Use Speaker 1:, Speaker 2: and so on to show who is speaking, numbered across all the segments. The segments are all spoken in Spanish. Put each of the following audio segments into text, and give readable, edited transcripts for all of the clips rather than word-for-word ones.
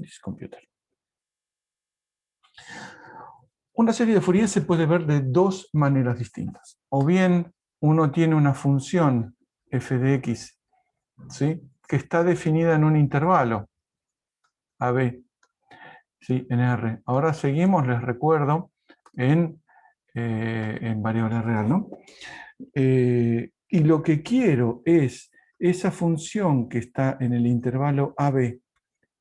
Speaker 1: this computer. Una serie de Fourier se puede ver de dos maneras distintas. O bien uno tiene una función f de x, ¿sí?, que está definida en un intervalo AB, ¿sí?, en R. Ahora seguimos, les recuerdo, en variable real, ¿no? Y lo que quiero es esa función que está en el intervalo AB,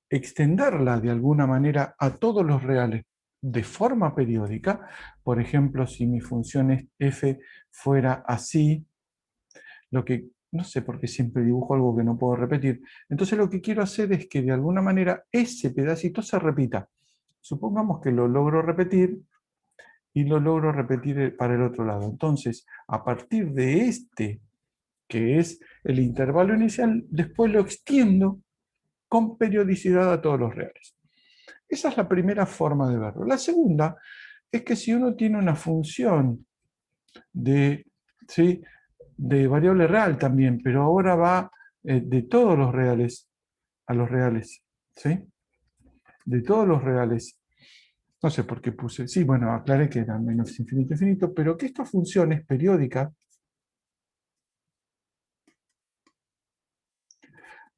Speaker 1: extenderla de alguna manera a todos los reales de forma periódica. Por ejemplo, si mi función es f fuera así, lo que no sé por qué siempre dibujo algo que no puedo repetir. Entonces lo que quiero hacer es que de alguna manera ese pedacito se repita. Supongamos que lo logro repetir y lo logro repetir para el otro lado. Entonces, a partir de este, que es el intervalo inicial, después lo extiendo con periodicidad a todos los reales. Esa es la primera forma de verlo. La segunda es que si uno tiene una función ¿sí?, de variable real también, pero ahora va de todos los reales a los reales, ¿sí?, de todos los reales. No sé por qué puse, sí, bueno, aclaré que era menos infinito infinito, pero que esta función es periódica.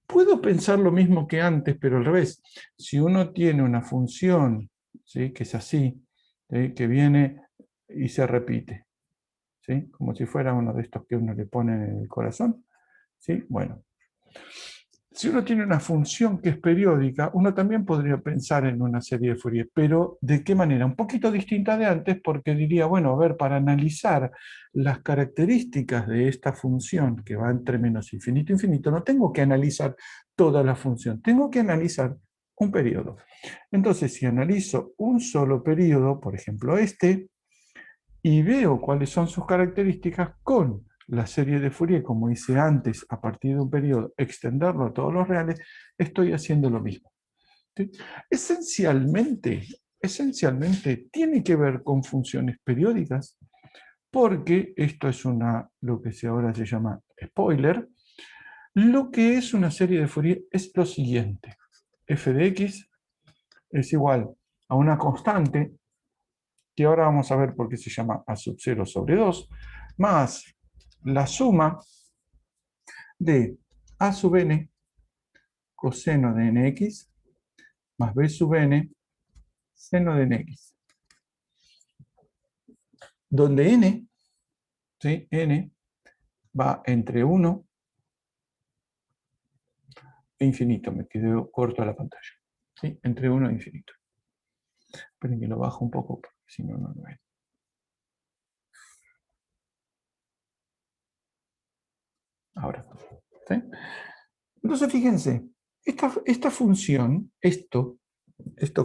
Speaker 1: Puedo pensar lo mismo que antes, pero al revés. Si uno tiene una función, ¿sí?, que es así, ¿sí?, que viene y se repite, ¿sí?, como si fuera uno de estos que uno le pone en el corazón, ¿sí? Bueno, si uno tiene una función que es periódica, uno también podría pensar en una serie de Fourier, pero ¿de qué manera? Un poquito distinta de antes, porque diría, bueno, a ver, para analizar las características de esta función que va entre menos infinito e infinito, no tengo que analizar toda la función, tengo que analizar un periodo. Entonces, si analizo un solo periodo, por ejemplo este, y veo cuáles son sus características con la serie de Fourier, como hice antes, a partir de un periodo, extenderlo a todos los reales, estoy haciendo lo mismo, ¿sí? Esencialmente tiene que ver con funciones periódicas, porque esto es lo que ahora se llama spoiler. Lo que es una serie de Fourier es lo siguiente: f de x es igual a una constante, que ahora vamos a ver por qué se llama a sub 0 sobre 2, más la suma de a sub n coseno de nx más b sub n seno de nx, donde n, ¿sí?, n va entre 1 e infinito. Me quedó corto a la pantalla, ¿sí?, entre 1 e infinito. Esperen que lo bajo un poco, porque si no, no lo ven. Ahora, ¿sí? Entonces, fíjense, esta función, esto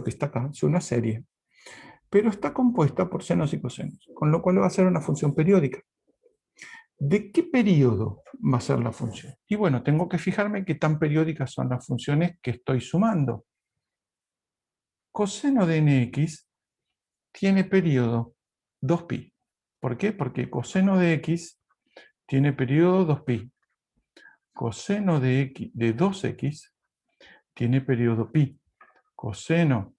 Speaker 1: que está acá, es una serie, pero está compuesta por senos y cosenos, con lo cual va a ser una función periódica. ¿De qué periodo va a ser la función? Y bueno, tengo que fijarme qué tan periódicas son las funciones que estoy sumando. Coseno de nx tiene periodo 2pi. ¿Por qué? Porque coseno de x tiene periodo 2pi. Coseno de 2x tiene periodo pi. Coseno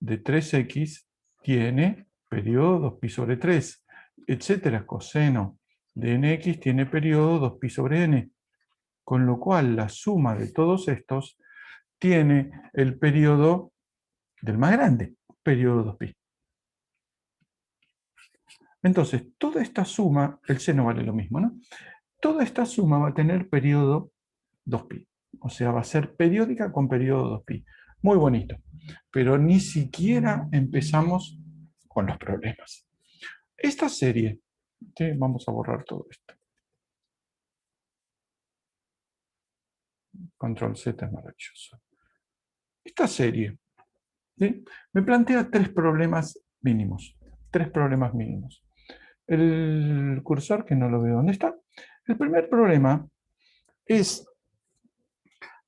Speaker 1: de 3x tiene periodo 2pi sobre 3, etcétera. Coseno de nx tiene periodo 2pi sobre n, con lo cual la suma de todos estos tiene el periodo del más grande, periodo 2pi. Entonces, toda esta suma, el seno vale lo mismo, ¿no? Toda esta suma va a tener periodo 2pi, o sea, va a ser periódica con periodo 2pi. Muy bonito, pero ni siquiera empezamos con los problemas. Esta serie, ¿sí?, vamos a borrar todo esto. Control Z es maravilloso. Esta serie, ¿sí?, me plantea tres problemas mínimos. El cursor, que no lo veo dónde está. El primer problema es: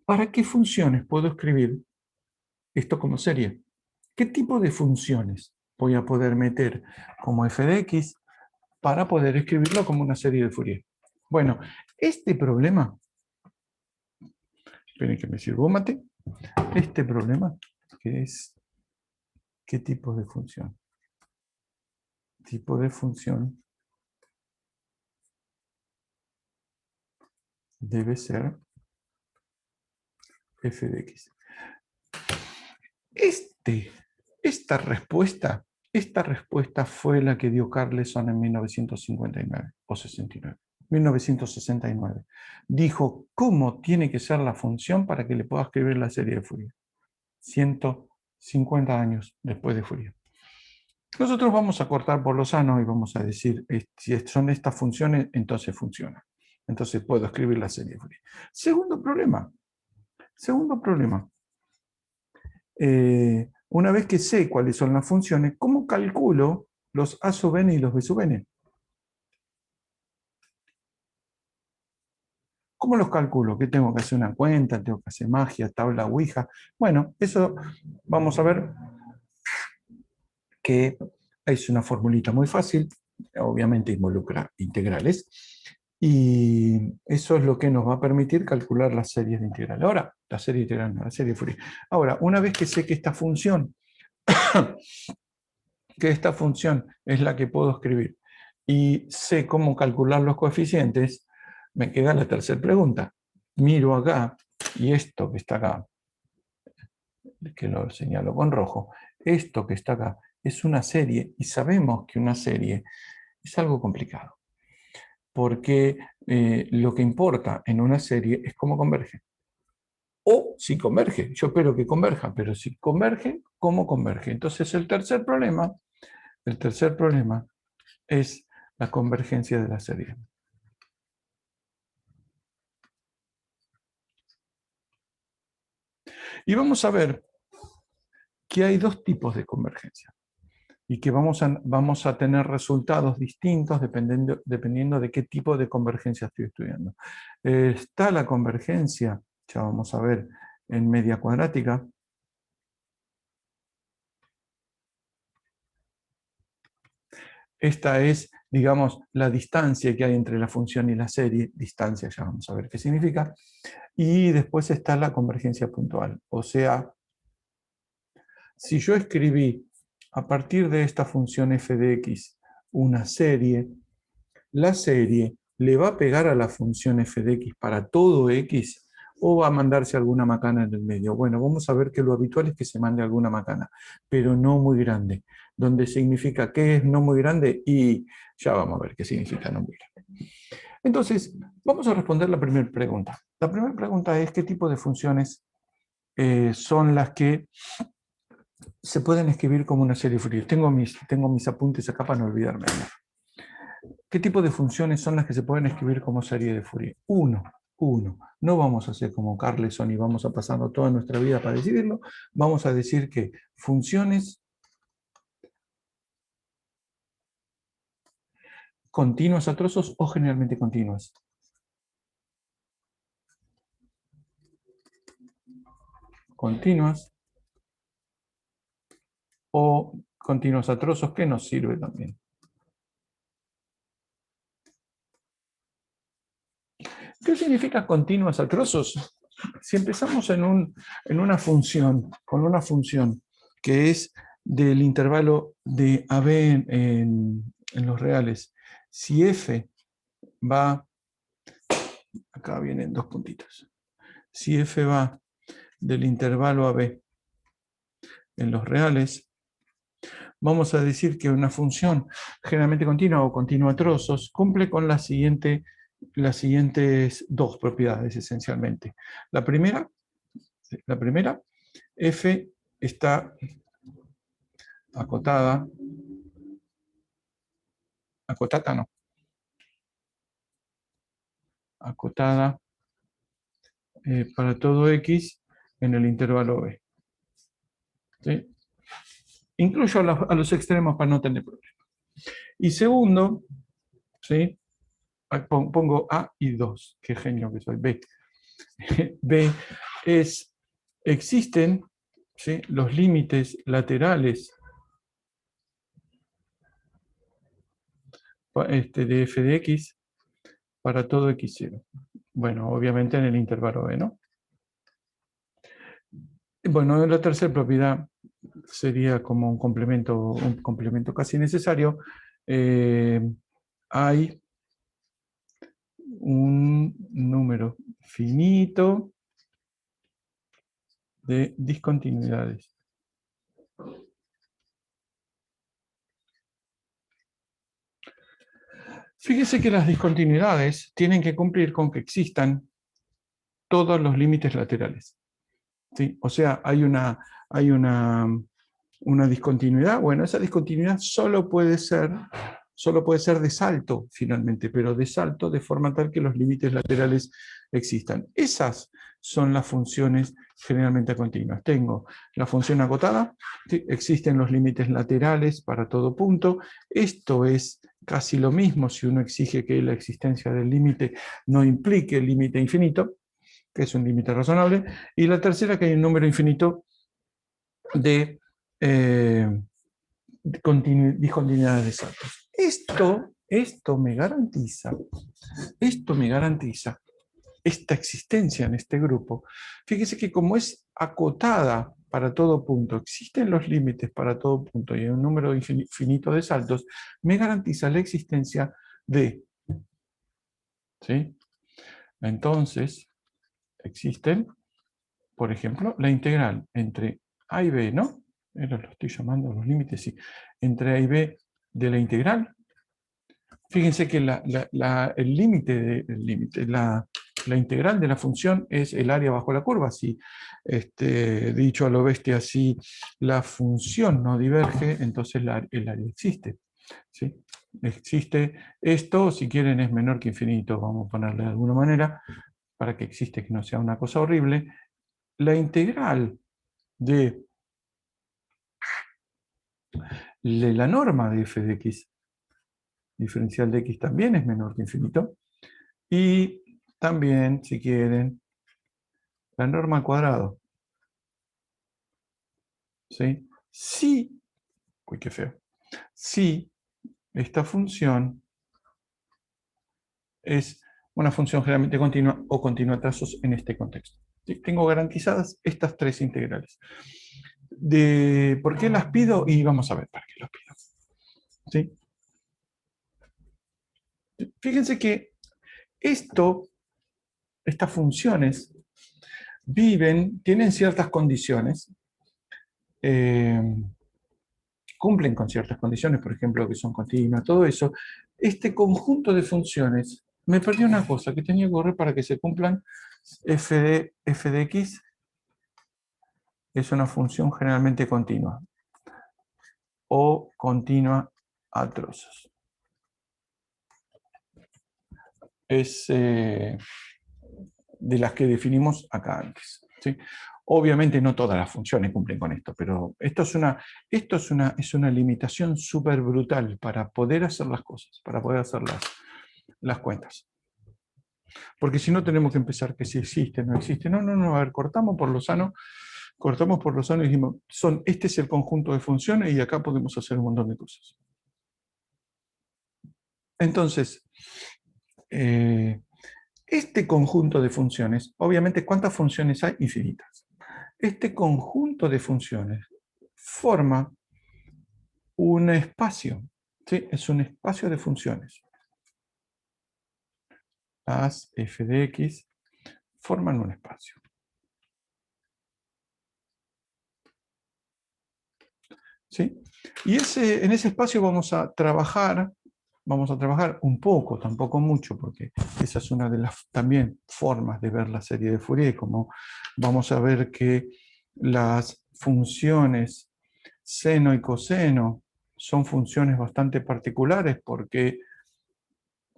Speaker 1: ¿para qué funciones puedo escribir esto como serie? ¿Qué tipo de funciones voy a poder meter como f de x para poder escribirlo como una serie de Fourier? Bueno, este problema, esperen que me sirva un mate, este problema que es ¿qué tipo de función? Tipo de función debe ser f de x. Esta respuesta fue la que dio Carleson en 1959 o 69. 1969. Dijo cómo tiene que ser la función para que le pueda escribir la serie de Fourier. 150 años después de Fourier. Nosotros vamos a cortar por lo sano y vamos a decir, si son estas funciones, entonces funciona. Entonces puedo escribir la serie de Fourier. Segundo problema. Una vez que sé cuáles son las funciones, ¿cómo calculo los A sub n y los B sub n? ¿Cómo los calculo? ¿Qué tengo que hacer una cuenta? ¿Tengo que hacer magia, tabla Ouija? Bueno, eso vamos a ver que es una formulita muy fácil, obviamente involucra integrales, y eso es lo que nos va a permitir calcular las series de integral. Ahora, la serie integral, no, la serie de Fourier. Ahora, una vez que sé que esta función es la que puedo escribir y sé cómo calcular los coeficientes, me queda la tercera pregunta. Miro acá y esto que está acá, que lo señalo con rojo, esto que está acá es una serie y sabemos que una serie es algo complicado porque lo que importa en una serie es cómo converge. O si converge, yo espero que converja, pero si converge, ¿cómo converge? Entonces el tercer problema es la convergencia de la serie. Y vamos a ver que hay dos tipos de convergencia y que vamos a tener resultados distintos dependiendo de qué tipo de convergencia estoy estudiando. Está la convergencia, ya vamos a ver, en media cuadrática. Esta es, digamos, la distancia que hay entre la función y la serie. Distancia, ya vamos a ver qué significa. Y después está la convergencia puntual. O sea, si yo escribí a partir de esta función f de x una serie, la serie le va a pegar a la función f de x para todo x o va a mandarse alguna macana en el medio. Bueno, vamos a ver que lo habitual es que se mande alguna macana, pero no muy grande. Donde significa que es no muy grande y ya vamos a ver qué significa no muy grande. Entonces, vamos a responder la primera pregunta. La primera pregunta es qué tipo de funciones son las que se pueden escribir como una serie Fourier. Tengo mis apuntes acá para no olvidarme. ¿Qué tipo de funciones son las que se pueden escribir como serie de Fourier? Uno. No vamos a hacer como Carleson y vamos a pasarnos toda nuestra vida para decidirlo. Vamos a decir que funciones continuas a trozos o generalmente continuas. Continuas o continuas a trozos, que nos sirve también. ¿Qué significa continuas a trozos? Si empezamos en una función, con una función que es del intervalo de AB en los reales, si f va, acá vienen dos puntitos, si f va del intervalo AB en los reales, vamos a decir que una función generalmente continua o continua a trozos cumple con las siguientes dos propiedades esencialmente. La primera, f está acotada para todo x en el intervalo b. ¿Sí? Incluyo a los extremos para no tener problemas. Y segundo, ¿sí? Pongo A y 2, qué genio que soy, B. B es, existen, ¿sí?, los límites laterales de f de x para todo x0. Bueno, obviamente en el intervalo B, ¿no? Bueno, la tercera propiedad sería como un complemento casi necesario. Hay un número finito de discontinuidades. Fíjese que las discontinuidades tienen que cumplir con que existan todos los límites laterales, ¿sí? O sea, hay una discontinuidad. Bueno, esa discontinuidad solo puede ser de salto finalmente, pero de salto de forma tal que los límites laterales existan. Esas son las funciones generalmente continuas. Tengo la función acotada, ¿sí? Existen los límites laterales para todo punto. Esto es casi lo mismo si uno exige que la existencia del límite no implique el límite infinito, que es un límite razonable. Y la tercera, que hay un número infinito de discontinuidades de saltos. Esto me garantiza esta existencia en este grupo. Fíjese que como es acotada para todo punto, existen los límites para todo punto y hay un número infinito de saltos, me garantiza la existencia de, ¿sí? Entonces, existen, por ejemplo, la integral entre a y b, ¿no? Lo estoy llamando los límites, sí. Entre a y b de la integral. Fíjense que la integral de la función es el área bajo la curva. Si, dicho a lo bestia, si la función no diverge, entonces el área existe, ¿sí? Existe esto, si quieren es menor que infinito, vamos a ponerle de alguna manera, para que existe, que no sea una cosa horrible. La integral de la norma de f de x, diferencial de x, también es menor que infinito. Y también, si quieren, la norma al cuadrado. ¿Sí? Si, uy, qué feo. Si esta función es una función generalmente continua o continua a trazos en este contexto. ¿Sí? Tengo garantizadas estas tres integrales. ¿Por qué las pido? Y vamos a ver para qué las pido. ¿Sí? Fíjense que estas funciones tienen ciertas condiciones, cumplen con ciertas condiciones, por ejemplo, que son continuas, todo eso. Este conjunto de funciones, me perdí una cosa, que tenía que correr para que se cumplan. F de x es una función generalmente continua o continua a trozos. Es de las que definimos acá antes, ¿sí? Obviamente no todas las funciones cumplen con esto, pero esto es una limitación súper brutal para poder hacer las cosas, para poder hacer las cuentas. Porque si no tenemos que empezar que si existe, no existe. No, a ver, cortamos por lo sano y dijimos, este es el conjunto de funciones y acá podemos hacer un montón de cosas. Entonces, este conjunto de funciones, obviamente, ¿cuántas funciones hay? Infinitas. Este conjunto de funciones forma un espacio, ¿sí? Es un espacio de funciones. Las f de x forman un espacio. ¿Sí? Y en ese espacio vamos a trabajar un poco, tampoco mucho, porque esa es una de las también formas de ver la serie de Fourier, como vamos a ver que las funciones seno y coseno son funciones bastante particulares, porque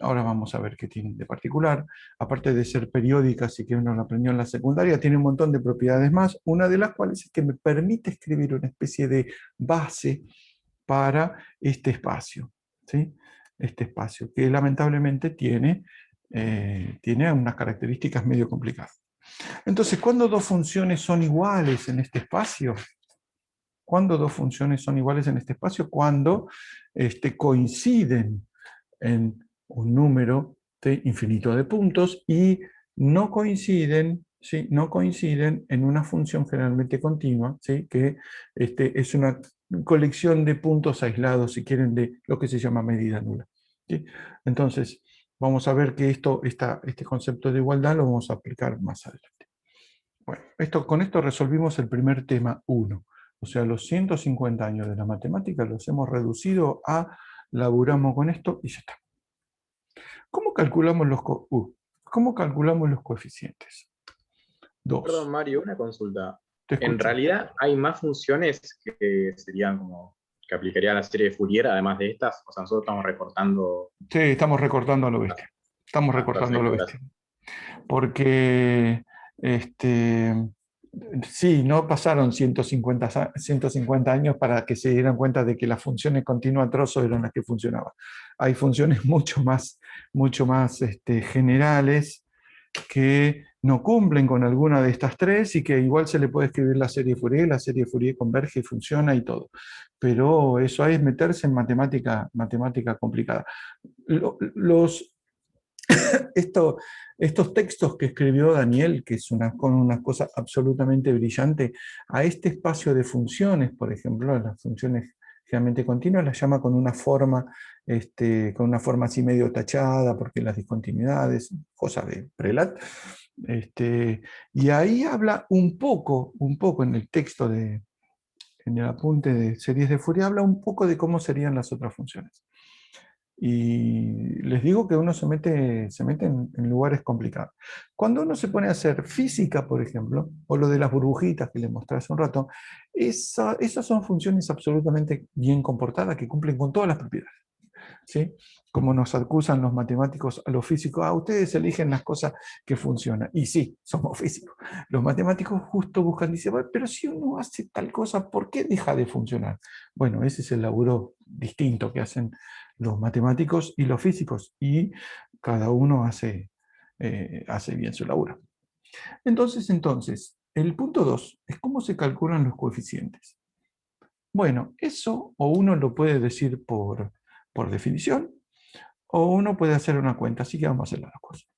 Speaker 1: ahora vamos a ver qué tienen de particular. Aparte de ser periódicas y que uno lo aprendió en la secundaria, tiene un montón de propiedades más, una de las cuales es que me permite escribir una especie de base para este espacio, ¿sí? Este espacio, que lamentablemente tiene unas características medio complicadas. Entonces, ¿cuándo dos funciones son iguales en este espacio? ¿Cuándo dos funciones son iguales en este espacio? Cuando coinciden en un número infinito de puntos y no coinciden ¿sí? No coinciden en una función generalmente continua, ¿sí? Que es una colección de puntos aislados, si quieren, de lo que se llama medida nula, ¿sí? Entonces, vamos a ver que este concepto de igualdad lo vamos a aplicar más adelante. Bueno, con esto resolvimos el primer tema 1. O sea, los 150 años de la matemática los hemos reducido a laburamos con esto y ya está. ¿Cómo calculamos ¿cómo calculamos los coeficientes?
Speaker 2: Perdón,
Speaker 1: 2.
Speaker 2: Mario, una consulta.
Speaker 1: Te
Speaker 2: En
Speaker 1: escucho.
Speaker 2: realidad hay más funciones que serían como que aplicaría la serie de Fourier, además de estas. O sea, nosotros estamos recortando.
Speaker 1: Sí, estamos recortando a lo bestia. Estamos recortando a lo
Speaker 2: Perfecto,
Speaker 1: bestia.
Speaker 2: gracias.
Speaker 1: Porque sí, no pasaron 150 años para que se dieran cuenta de que las funciones continua trozo eran las que funcionaban. Hay funciones mucho más generales que no cumplen con alguna de estas tres y que igual se le puede escribir la serie de Fourier converge y funciona y todo. Pero eso es meterse en matemática complicada. Los estos textos que escribió Daniel, que es con una cosa absolutamente brillante, a este espacio de funciones, por ejemplo, las funciones generalmente continuas, las llama con una forma así medio tachada, porque las discontinuidades, cosas de Prelat. Y ahí habla un poco en el texto en el apunte de series de Fourier, habla un poco de cómo serían las otras funciones. Y les digo que uno se mete en lugares complicados. Cuando uno se pone a hacer física, por ejemplo, o lo de las burbujitas que les mostré hace un rato, esas son funciones absolutamente bien comportadas que cumplen con todas las propiedades, ¿sí? Como nos acusan los matemáticos a los físicos, ustedes eligen las cosas que funcionan. Y sí, somos físicos. Los matemáticos justo buscan, dicen, pero si uno hace tal cosa, ¿por qué deja de funcionar? Bueno, ese es el laburo distinto que hacen los matemáticos y los físicos, y cada uno hace bien su laburo. Entonces, el punto 2 es cómo se calculan los coeficientes. Bueno, eso o uno lo puede decir por definición, o uno puede hacer una cuenta, así que vamos a hacer las dos cosas.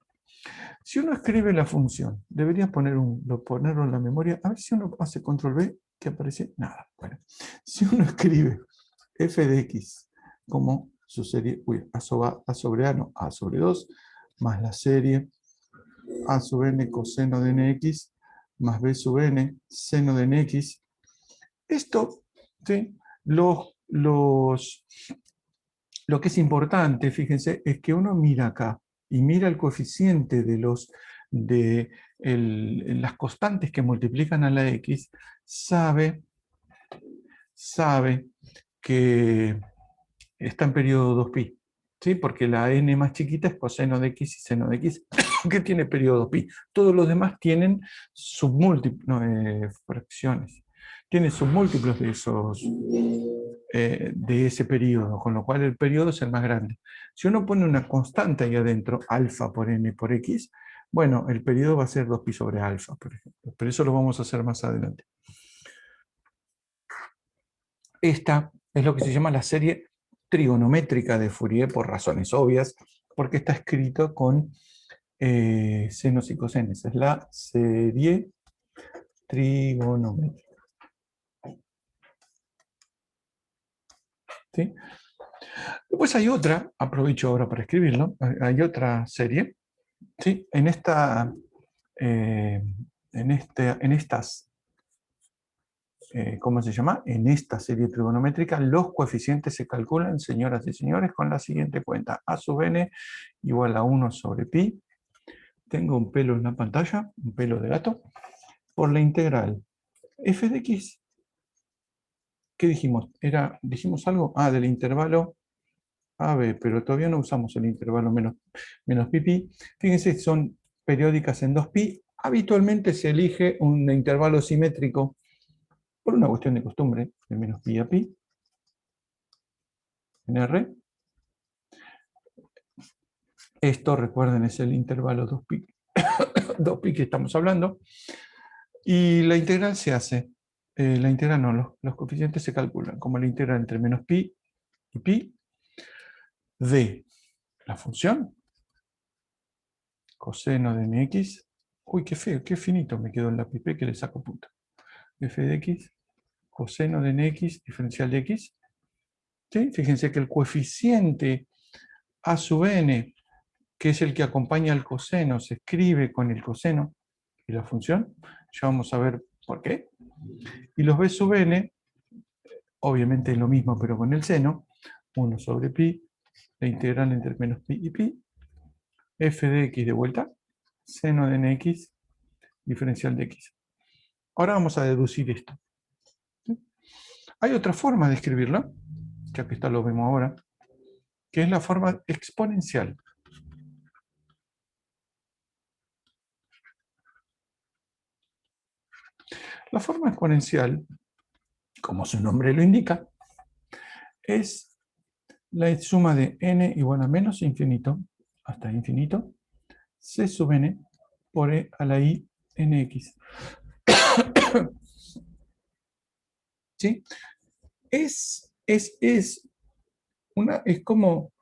Speaker 1: Si uno escribe la función, deberías ponerlo en la memoria, a ver si uno hace control V, que aparece nada. Bueno, si uno escribe f de x como su serie, a sobre a, no, a sobre 2, más la serie a sub n coseno de nx, más b sub n seno de nx, esto, ¿sí? Lo que es importante, fíjense, es que uno mira acá y mira el coeficiente de las constantes que multiplican a la x, sabe que está en periodo 2pi, ¿sí? Porque la n más chiquita es coseno de x y seno de x, que tiene periodo 2pi. Todos los demás tienen fracciones. Tienen submúltiplos de ese periodo, con lo cual el periodo es el más grande. Si uno pone una constante ahí adentro, alfa por n por x, bueno, el periodo va a ser 2pi sobre alfa, por ejemplo. Pero eso lo vamos a hacer más adelante. Esta es lo que se llama la serie trigonométrica de Fourier, por razones obvias, porque está escrito con senos y cosenos. Es la serie trigonométrica. ¿Sí? Después hay otra, aprovecho ahora para escribirlo, hay otra serie, ¿sí? En estas, ¿cómo se llama? En esta serie trigonométrica los coeficientes se calculan, señoras y señores, con la siguiente cuenta. A sub n igual a 1 sobre pi. Tengo un pelo en la pantalla, un pelo de gato, por la integral f de x. ¿Qué dijimos? ¿Dijimos algo? Del intervalo AB, pero todavía no usamos el intervalo menos pi. Fíjense, son periódicas en 2pi. Habitualmente se elige un intervalo simétrico por una cuestión de costumbre, de menos pi a pi, en R. Esto, recuerden, es el intervalo 2pi, 2pi que estamos hablando. Y la integral se hace, la integral no, los coeficientes se calculan como la integral entre menos pi y pi de la función coseno de nx Uy, qué feo, qué finito me quedó el lápiz, que le saco punta. F de x, coseno de nx, diferencial de x. ¿Sí? Fíjense que el coeficiente a sub n, que es el que acompaña al coseno, se escribe con el coseno y la función. Ya vamos a ver por qué. Y los b sub n, obviamente es lo mismo, pero con el seno, 1 sobre pi, la integral entre menos pi y pi, f de x de vuelta, seno de nx, diferencial de x. Ahora vamos a deducir esto. ¿Sí? Hay otra forma de escribirlo, ya que esto lo vemos ahora, que es la forma exponencial. La forma exponencial, como su nombre lo indica, es la suma de n igual a menos infinito hasta infinito, c sub n por e a la i nx. ¿Sí? Es como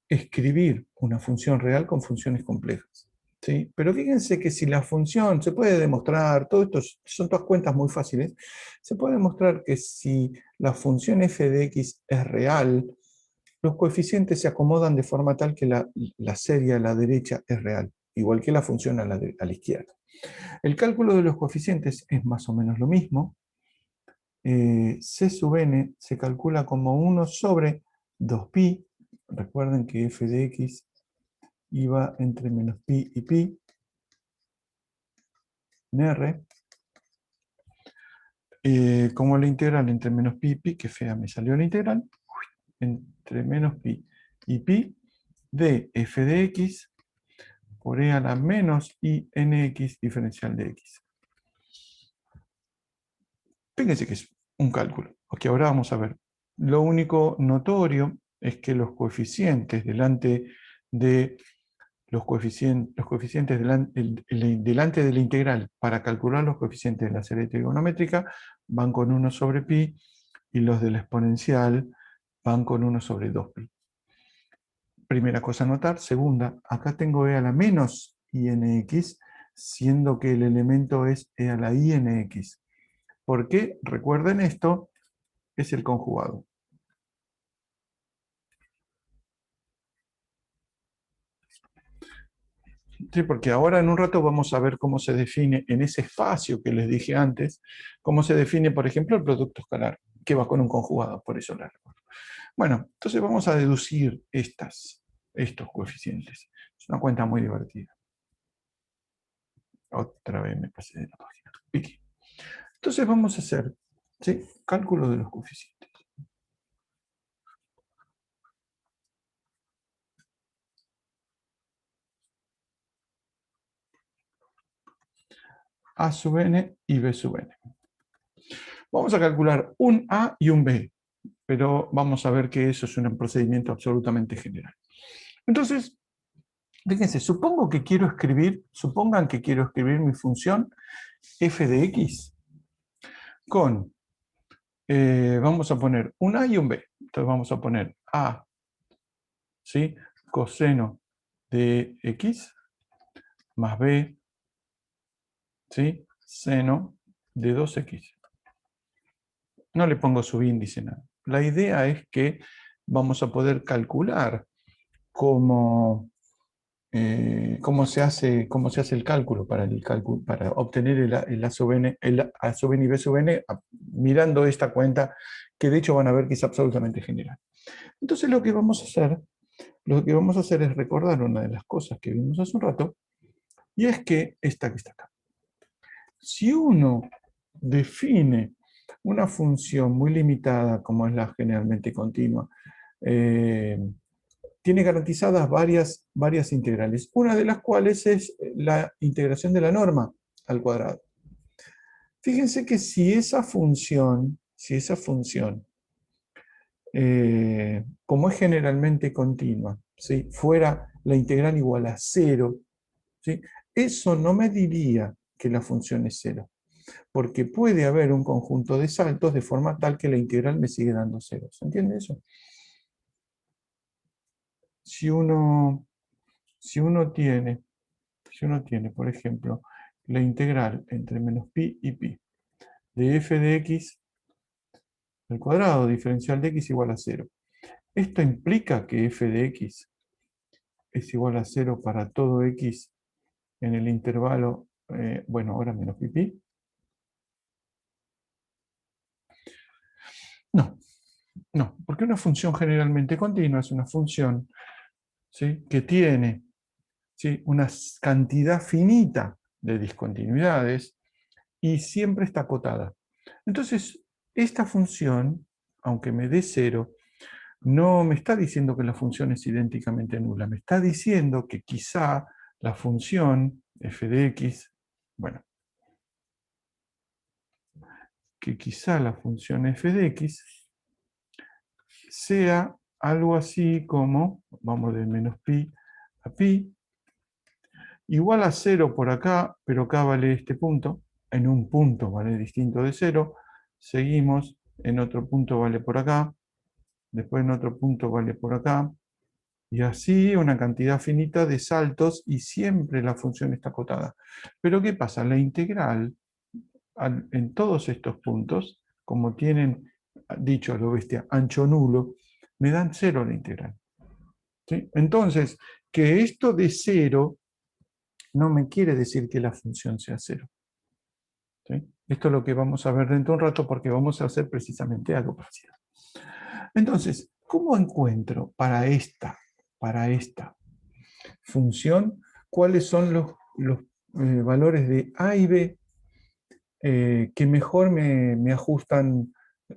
Speaker 1: escribir una función real con funciones complejas. ¿Sí? Pero fíjense que si la función se puede demostrar, todo esto son todas cuentas muy fáciles, se puede demostrar que si la función f de x es real, los coeficientes se acomodan de forma tal que la serie a la derecha es real, igual que la función a la izquierda. El cálculo de los coeficientes es más o menos lo mismo. C sub n se calcula como 1 sobre 2pi. Recuerden que f de x iba entre menos pi y pi en R. Como la integral entre menos pi y pi, que fea me salió la integral, entre menos pi y pi de f de x por e a la menos i nx diferencial de x. Fíjense que es un cálculo, que ahora vamos a ver. Lo único notorio es que los coeficientes delante de delante de la integral para calcular los coeficientes de la serie trigonométrica van con 1 sobre pi y los de la exponencial van con 1 sobre 2pi. Primera cosa a notar. Segunda, acá tengo e a la menos inx, siendo que el elemento es e a la inx. ¿Por qué? Recuerden esto, es el conjugado. Sí, porque ahora en un rato vamos a ver cómo se define en ese espacio que les dije antes, cómo se define, por ejemplo, el producto escalar, que va con un conjugado, por eso la recuerdo. Bueno, entonces vamos a deducir estos coeficientes. Es una cuenta muy divertida. Otra vez me pasé de la página. Piqui. Entonces vamos a hacer, ¿sí?, cálculo de los coeficientes. A sub n y b sub n. Vamos a calcular un A y un B, pero vamos a ver que eso es un procedimiento absolutamente general. Entonces, fíjense, supongan que quiero escribir mi función f de x con, vamos a poner un A y un B. Entonces vamos a poner A, ¿sí?, coseno de x, más B, ¿sí?, seno de 2x. No le pongo subíndice, nada. La idea es que vamos a poder calcular cómo se hace el cálculo para obtener el A sub n, el A sub n y B sub n, mirando esta cuenta, que de hecho van a ver que es absolutamente general. Entonces lo que vamos a hacer es recordar una de las cosas que vimos hace un rato, y es que esta que está acá. Si uno define una función muy limitada, como es la generalmente continua, tiene garantizadas varias integrales, una de las cuales es la integración de la norma al cuadrado. Fíjense que si esa función, como es generalmente continua, ¿sí?, fuera la integral igual a 0, ¿sí?, eso no me diría que la función es 0, porque puede haber un conjunto de saltos de forma tal que la integral me sigue dando 0. ¿Se entiende eso? Si uno tiene si uno tiene, por ejemplo, la integral entre menos pi y pi de f de x al cuadrado diferencial de x igual a 0. Esto implica que f de x es igual a 0 para todo x en el intervalo, bueno, ahora menos pi pi. No, no, porque una función generalmente continua es una función, ¿sí?, que tiene, ¿sí?, una cantidad finita de discontinuidades y siempre está acotada. Entonces, esta función, aunque me dé 0, no me está diciendo que la función es idénticamente nula, me está diciendo que quizá la función f de x, bueno, que quizá la función f de x sea algo así como, vamos de menos pi a pi, igual a 0 por acá, pero acá vale este punto, en un punto vale distinto de 0, seguimos, en otro punto vale por acá, después en otro punto vale por acá, y así una cantidad finita de saltos y siempre la función está acotada. Pero ¿qué pasa? La integral en todos estos puntos, como tienen, dicho a lo bestia, ancho nulo, me dan 0 la integral. ¿Sí? Entonces, que esto de 0 no me quiere decir que la función sea 0. ¿Sí? Esto es lo que vamos a ver dentro de un rato porque vamos a hacer precisamente algo parecido. Entonces, ¿cómo encuentro para esta función cuáles son los valores de A y B que mejor me ajustan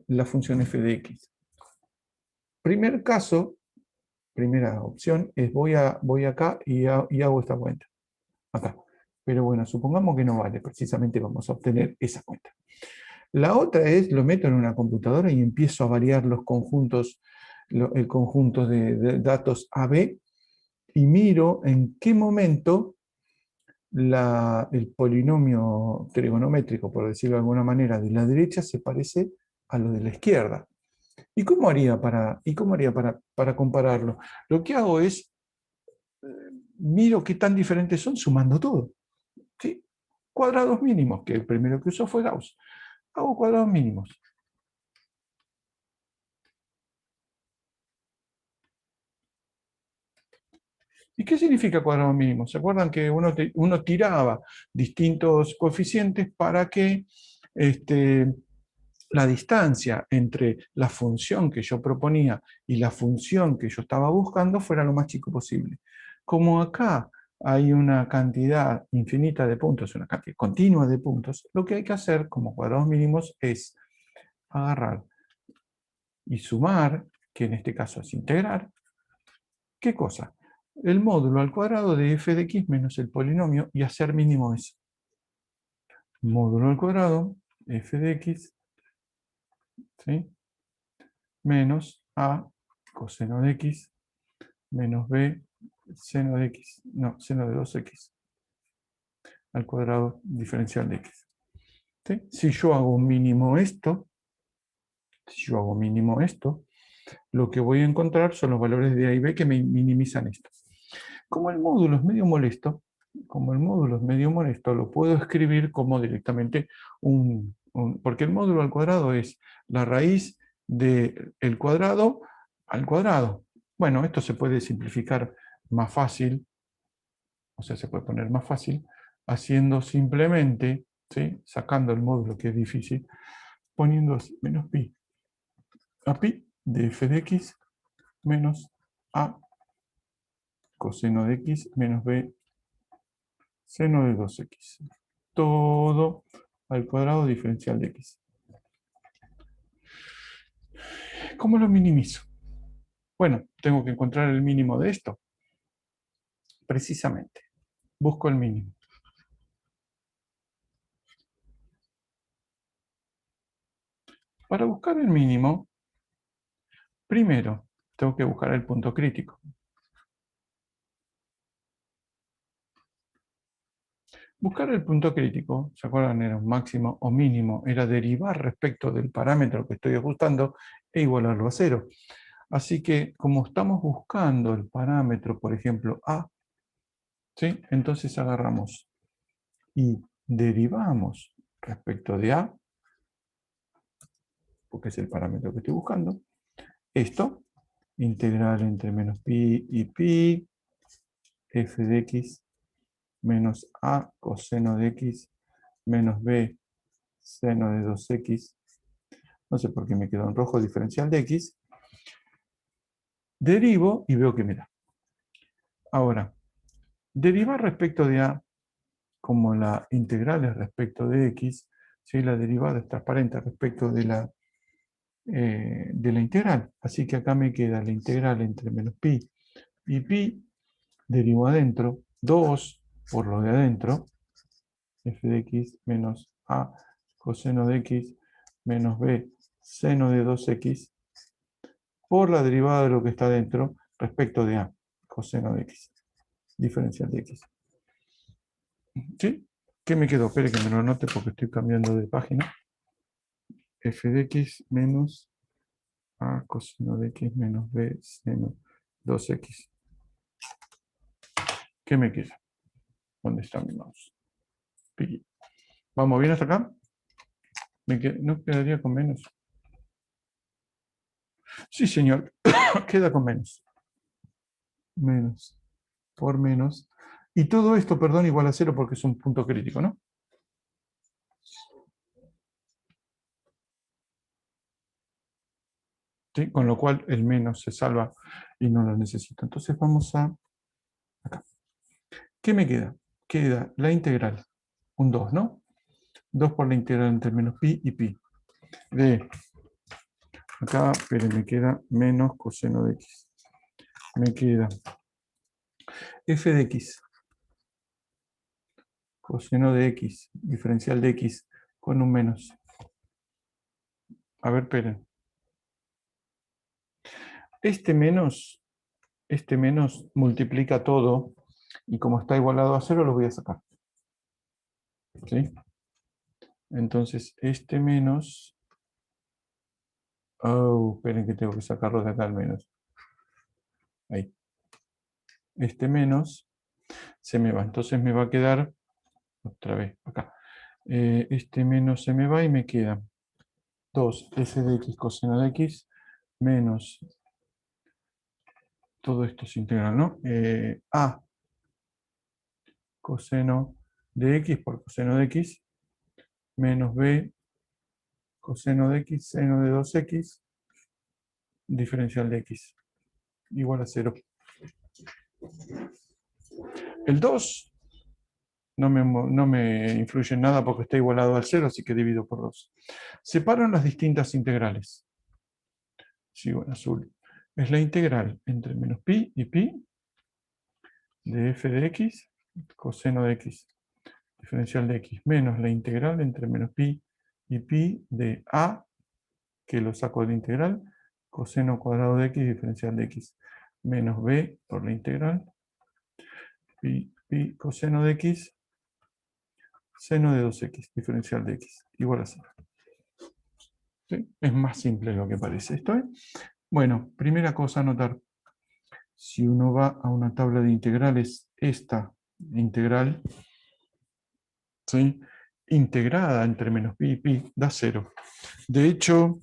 Speaker 1: la función f de x? Primer caso, primera opción es voy acá y hago esta cuenta. Acá. Pero bueno, supongamos que no vale, precisamente vamos a obtener esa cuenta. La otra es, lo meto en una computadora y empiezo a variar los conjuntos, el conjunto de datos AB y miro en qué momento el polinomio trigonométrico, por decirlo de alguna manera, de la derecha se parece a lo de la izquierda. ¿Y cómo haría para compararlo? Lo que hago es, miro qué tan diferentes son sumando todo. ¿Sí? Cuadrados mínimos, que el primero que usó fue Gauss. Hago cuadrados mínimos. ¿Y qué significa cuadrado mínimo? ¿Se acuerdan que uno tiraba distintos coeficientes para que la distancia entre la función que yo proponía y la función que yo estaba buscando fuera lo más chico posible? Como acá hay una cantidad infinita de puntos, una cantidad continua de puntos, lo que hay que hacer como cuadrados mínimos es agarrar y sumar, que en este caso es integrar, ¿qué cosa? El módulo al cuadrado de f de x menos el polinomio y hacer mínimo eso. Módulo al cuadrado, f de x, ¿sí?, menos a coseno de x, menos b seno de x, no, seno de 2x, al cuadrado diferencial de x. ¿Sí? Si yo hago mínimo esto, lo que voy a encontrar son los valores de a y b que me minimizan esto. Como el módulo es medio molesto, lo puedo escribir como directamente porque el módulo al cuadrado es la raíz del cuadrado al cuadrado. Bueno, esto se puede simplificar más fácil, o sea, se puede poner más fácil, haciendo simplemente, ¿sí?, sacando el módulo que es difícil, poniendo así, menos pi a pi de f de x menos a coseno de x menos b seno de 2x. Todo al cuadrado diferencial de x. ¿Cómo lo minimizo? Bueno, tengo que encontrar el mínimo de esto. Precisamente. Busco el mínimo. Para buscar el mínimo, primero tengo que buscar el punto crítico. Buscar el punto crítico, ¿se acuerdan? Era un máximo o mínimo, era derivar respecto del parámetro que estoy ajustando e igualarlo a 0. Así que, como estamos buscando el parámetro, por ejemplo, A, ¿Sí? Entonces agarramos y derivamos respecto de A, porque es el parámetro que estoy buscando, esto, integral entre menos pi y pi, f de x menos a coseno de x menos b seno de 2x, no sé por qué me quedó en rojo, diferencial de x, derivo y veo que me da. Ahora, derivar respecto de a, como la integral es respecto de x, ¿sí? La derivada es transparente respecto de la integral. Así que acá me queda la integral entre menos pi y pi, derivo adentro, 2 por lo de adentro, f de x menos a coseno de x menos b seno de 2x, por la derivada de lo que está adentro respecto de a, coseno de x, diferencial de x. ¿Sí? ¿Qué me quedó? Espere que me lo anote porque estoy cambiando de página. F de x menos a coseno de x menos b seno 2x. ¿Qué me queda? ¿Dónde está mi mouse? Piqui. ¿Vamos bien hasta acá? ¿No quedaría con menos? Sí, señor. Queda con menos. Menos por menos. Y todo esto, perdón, igual a 0 porque es un punto crítico, ¿no? ¿Sí? Con lo cual el menos se salva y no lo necesito. Entonces vamos a acá. ¿Qué me queda? Queda la integral, un 2, ¿no? 2 por la integral entre menos pi y pi. De acá, pero me queda menos coseno de x. Me queda f de x, coseno de x, diferencial de x, con un menos. A ver, esperen. Este menos multiplica todo, y como está igualado a 0, lo voy a sacar. ¿Sí? Entonces, este menos... Oh, esperen que tengo que sacarlo de acá al menos. Ahí. Este menos se me va. Entonces me va a quedar, otra vez, acá. Este menos se me va y me queda 2 f de x coseno de x menos, todo esto es integral, ¿no? A coseno de x por coseno de x menos b coseno de x seno de 2x diferencial de x igual a 0. El 2 no me influye en nada porque está igualado al 0, así que divido por 2. Separan las distintas integrales. Sigo en azul. Es la integral entre menos pi y pi de f de x coseno de x diferencial de x menos la integral entre menos pi y pi de a, que lo saco de la integral, coseno cuadrado de x diferencial de x menos b por la integral pi coseno de x seno de 2x diferencial de x igual a 0. ¿Sí? Es más simple de lo que parece esto, ¿eh? Bueno, primera cosa a notar. Si uno va a una tabla de integrales, esta integral, ¿sí?, integrada entre menos pi y pi, da 0. De hecho,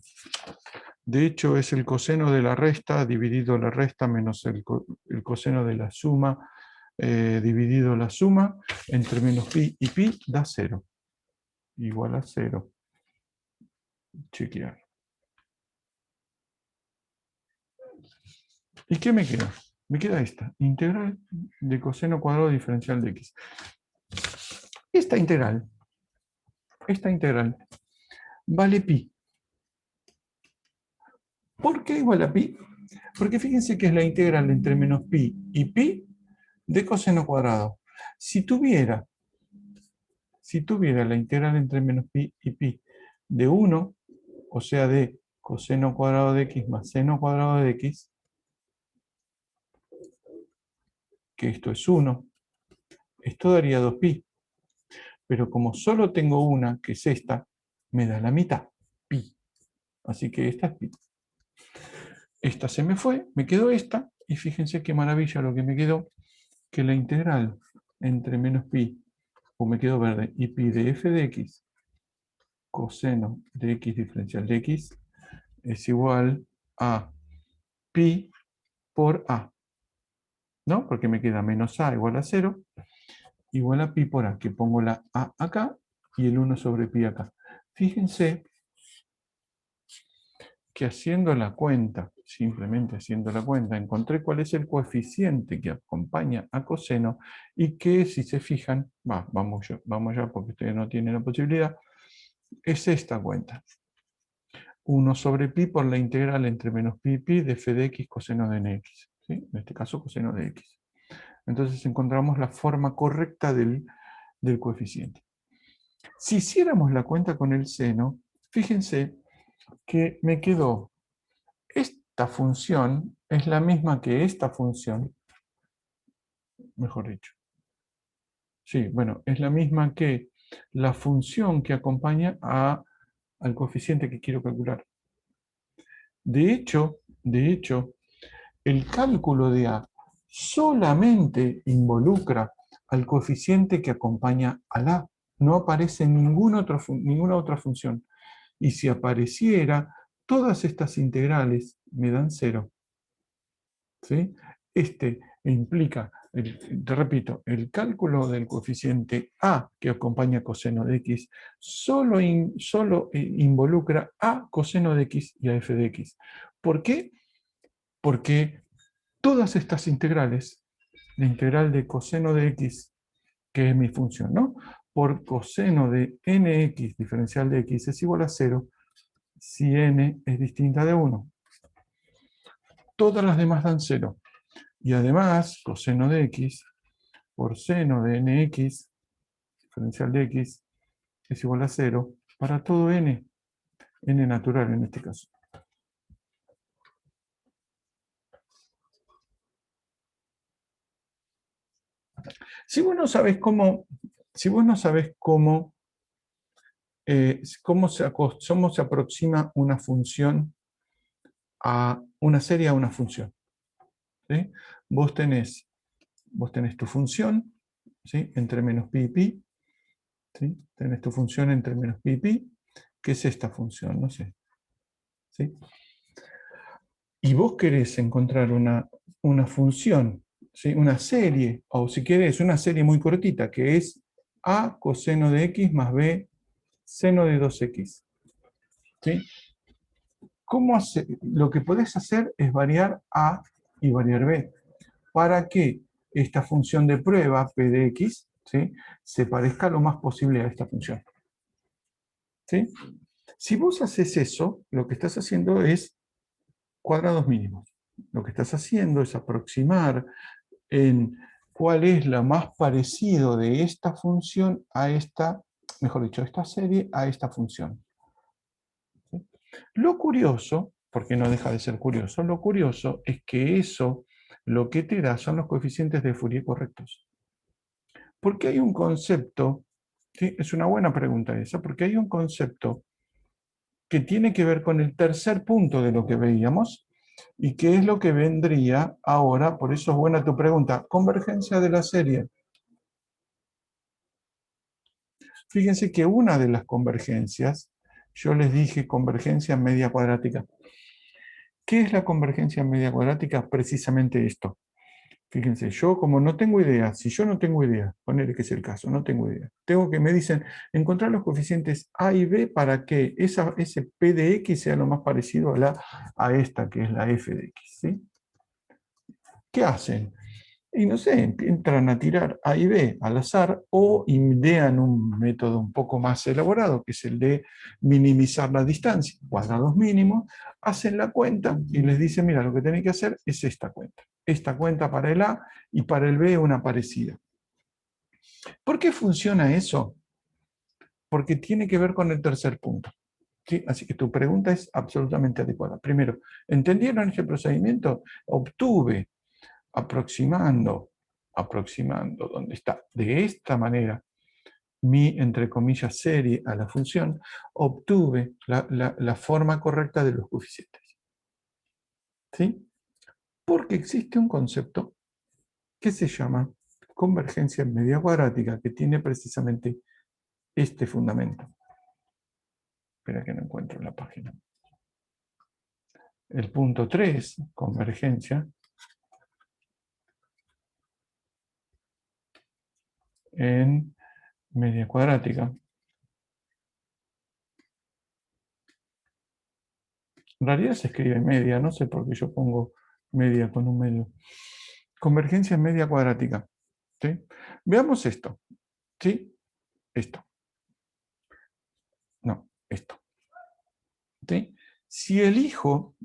Speaker 1: es el coseno de la resta dividido la resta menos el coseno de la suma dividido la suma entre menos pi y pi da 0. Igual a 0. Chequear. ¿Y qué me queda? Me queda esta, integral de coseno cuadrado diferencial de x. Esta integral vale pi. ¿Por qué igual a pi? Porque fíjense que es la integral entre menos pi y pi de coseno cuadrado. Si tuviera la integral entre menos pi y pi de 1, o sea de coseno cuadrado de x más seno cuadrado de x, que esto es 1, esto daría 2pi. Pero como solo tengo una, que es esta, me da la mitad, pi. Así que esta es pi. Esta se me fue, me quedó esta, y fíjense qué maravilla lo que me quedó, que la integral entre menos pi, o me quedo verde, y pi de f de x, coseno de x diferencial de x, es igual a pi por a, ¿no? Porque me queda menos a igual a 0, igual a pi por a, que pongo la a acá y el 1 sobre pi acá. Fíjense que haciendo la cuenta, simplemente haciendo la cuenta, encontré cuál es el coeficiente que acompaña a coseno y que, si se fijan, vamos ya porque ustedes no tienen la posibilidad, es esta cuenta. 1 sobre pi por la integral entre menos pi y pi de f de x coseno de nx. ¿Sí? En este caso, coseno de x. Entonces encontramos la forma correcta del coeficiente. Si hiciéramos la cuenta con el seno, fíjense que me quedó esta función es la misma que esta función, mejor dicho. Sí, bueno, es la misma que la función que acompaña al coeficiente que quiero calcular. De hecho, el cálculo de A solamente involucra al coeficiente que acompaña al A. No aparece ninguna otra función. Y si apareciera, todas estas integrales me dan 0. ¿Sí? Este implica, te repito, el cálculo del coeficiente A que acompaña coseno de x solo involucra a coseno de x y a f de x. ¿Por qué? Porque todas estas integrales, la integral de coseno de x, que es mi función, ¿no? Por coseno de nx diferencial de x es igual a 0 si n es distinta de 1. Todas las demás dan 0. Y además, coseno de x por seno de nx, diferencial de x, es igual a 0 para todo n natural en este caso. Si vos no sabés cómo, cómo se aproxima una función a una serie a una función, ¿sí? Vos tenés tu función, ¿sí? Entre menos pi y pi, ¿sí? Tenés tu función entre menos pi y pi, que es esta función, no sé, ¿sí? Y vos querés encontrar una función, ¿sí? Una serie, o si querés, una serie muy cortita, que es a coseno de x más b seno de 2x. ¿Sí? Lo que podés hacer es variar a y variar b, para que esta función de prueba, p de x, ¿sí? Se parezca lo más posible a esta función. ¿Sí? Si vos haces eso, lo que estás haciendo es cuadrados mínimos. Lo que estás haciendo es aproximar en cuál es lo más parecido de esta función a esta, mejor dicho, esta serie a esta función. ¿Sí? Lo curioso, porque no deja de ser curioso, lo curioso es que eso lo que te da son los coeficientes de Fourier correctos. Porque hay un concepto, ¿sí? Es una buena pregunta esa, porque hay un concepto que tiene que ver con el tercer punto de lo que veíamos, y que es lo que vendría ahora, por eso es buena tu pregunta, convergencia de la serie. Fíjense que una de las convergencias, yo les dije convergencia media cuadrática. ¿Qué es la convergencia media cuadrática? Precisamente esto. Fíjense, yo como no tengo idea, si yo no tengo idea, ponerle que es el caso, no tengo idea, me dicen, encontrar los coeficientes A y B para que ese P de X sea lo más parecido a esta, que es la F de X. ¿Sí? ¿Qué hacen? Y no sé, entran a tirar A y B al azar o idean un método un poco más elaborado, que es el de minimizar la distancia, cuadrados mínimos, hacen la cuenta y les dicen, mira, lo que tenéis que hacer es esta cuenta. Esta cuenta para el A y para el B una parecida. ¿Por qué funciona eso? Porque tiene que ver con el tercer punto. ¿Sí? Así que tu pregunta es absolutamente adecuada. Primero, ¿entendieron ese procedimiento? Obtuve aproximando, ¿dónde está? De esta manera, mi, entre comillas, serie a la función, obtuve la forma correcta de los coeficientes. ¿Sí? Porque existe un concepto que se llama convergencia en media cuadrática que tiene precisamente este fundamento. Espera que no encuentro la página. El punto 3, convergencia en media cuadrática. En realidad se escribe media, no sé por qué yo pongo media con un medio. Convergencia en media cuadrática. ¿Sí? Veamos esto. ¿Sí? Esto. No, esto. ¿Sí? Si elijo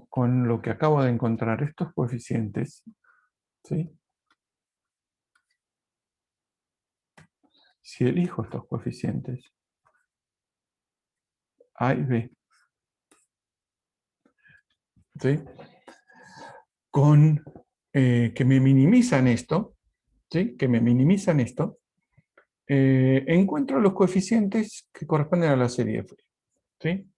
Speaker 1: con lo que acabo de encontrar estos coeficientes, ¿sí? Si elijo estos coeficientes, A y B, ¿sí? Con que me minimizan esto, ¿sí? Que me minimizan esto, encuentro los coeficientes que corresponden a la serie de Fourier, ¿sí?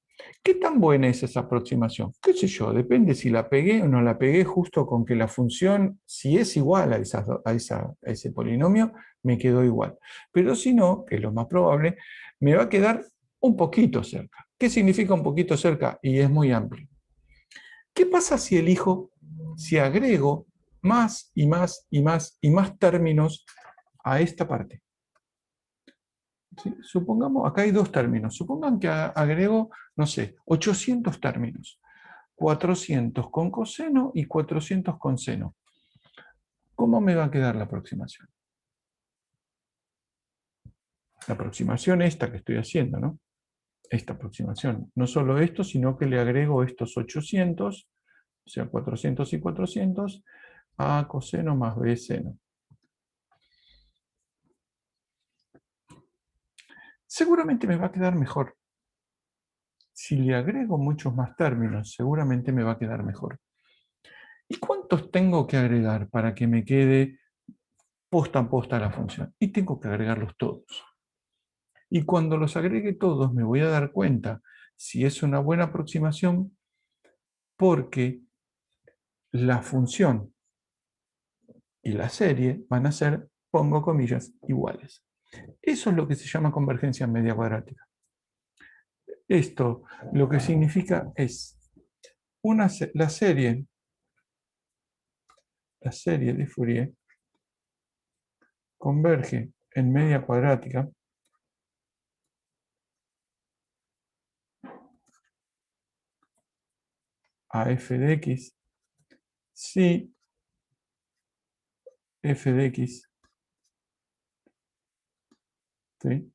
Speaker 1: ¿Qué tan buena es esa aproximación? ¿Qué sé yo? Depende si la pegué o no la pegué justo con que la función, si es igual a ese polinomio, me quedó igual. Pero si no, que es lo más probable, me va a quedar un poquito cerca. ¿Qué significa un poquito cerca? Y es muy amplio. ¿Qué pasa si elijo, si agrego más y más y más y más términos a esta parte? ¿Sí? Supongamos, acá hay dos términos. Supongan que agrego, no sé, 800 términos. 400 con coseno y 400 con seno. ¿Cómo me va a quedar la aproximación? La aproximación esta que estoy haciendo, ¿no? Esta aproximación. No solo esto, sino que le agrego estos 800, o sea, 400 y 400, a coseno más b seno. Seguramente me va a quedar mejor. Si le agrego muchos más términos, seguramente me va a quedar mejor. ¿Y cuántos tengo que agregar para que me quede posta a posta la función? Y tengo que agregarlos todos. Y cuando los agregue todos, me voy a dar cuenta si es una buena aproximación, porque la función y la serie van a ser, pongo comillas, iguales. Eso es lo que se llama convergencia en media cuadrática. Esto lo que significa es la serie de Fourier converge en media cuadrática a f de x si f de x, ¿sí?,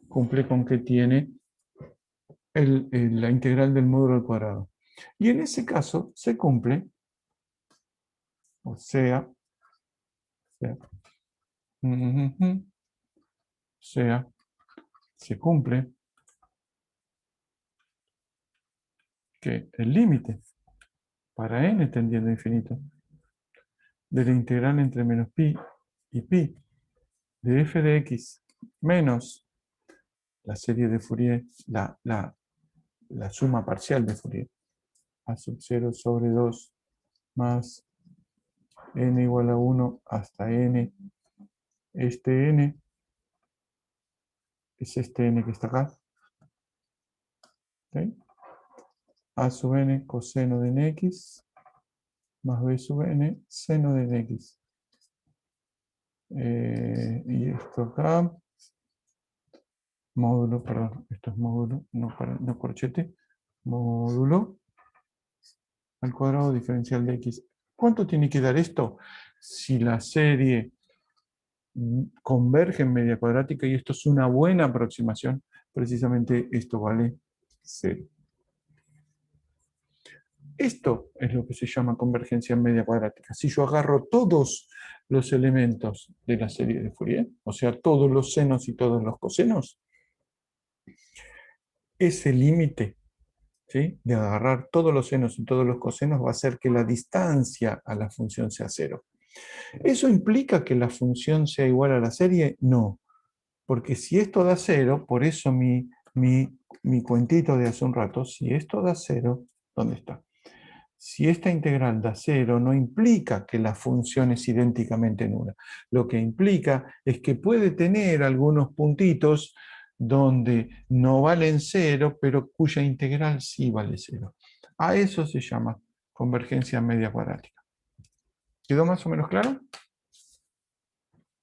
Speaker 1: cumple con que tiene la integral del módulo al cuadrado. Y en ese caso se cumple, o sea, se cumple que el límite para n tendiendo a infinito de la integral entre menos pi y pi de f de x menos la serie de Fourier, la suma parcial de Fourier, a sub 0 sobre 2 más n igual a 1 hasta n, este n es este n que está acá, ¿sí? A sub n coseno de nx más b sub n seno de nx. Y esto acá, módulo, perdón, esto es módulo, no corchete, módulo al cuadrado diferencial de x. ¿Cuánto tiene que dar esto? Si la serie converge en media cuadrática y esto es una buena aproximación, precisamente esto vale 0. Esto es lo que se llama convergencia en media cuadrática. Si yo agarro todos los elementos de la serie de Fourier, o sea, todos los senos y todos los cosenos, ese límite, ¿sí?, de agarrar todos los senos y todos los cosenos va a hacer que la distancia a la función sea 0. ¿Eso implica que la función sea igual a la serie? No, porque si esto da 0, por eso mi cuentito de hace un rato, si esto da 0, ¿dónde está? si esta integral da 0, no implica que la función es idénticamente nula. Lo que implica es que puede tener algunos puntitos donde no valen 0, pero cuya integral sí vale 0. A eso se llama convergencia media cuadrática. ¿Quedó más o menos claro?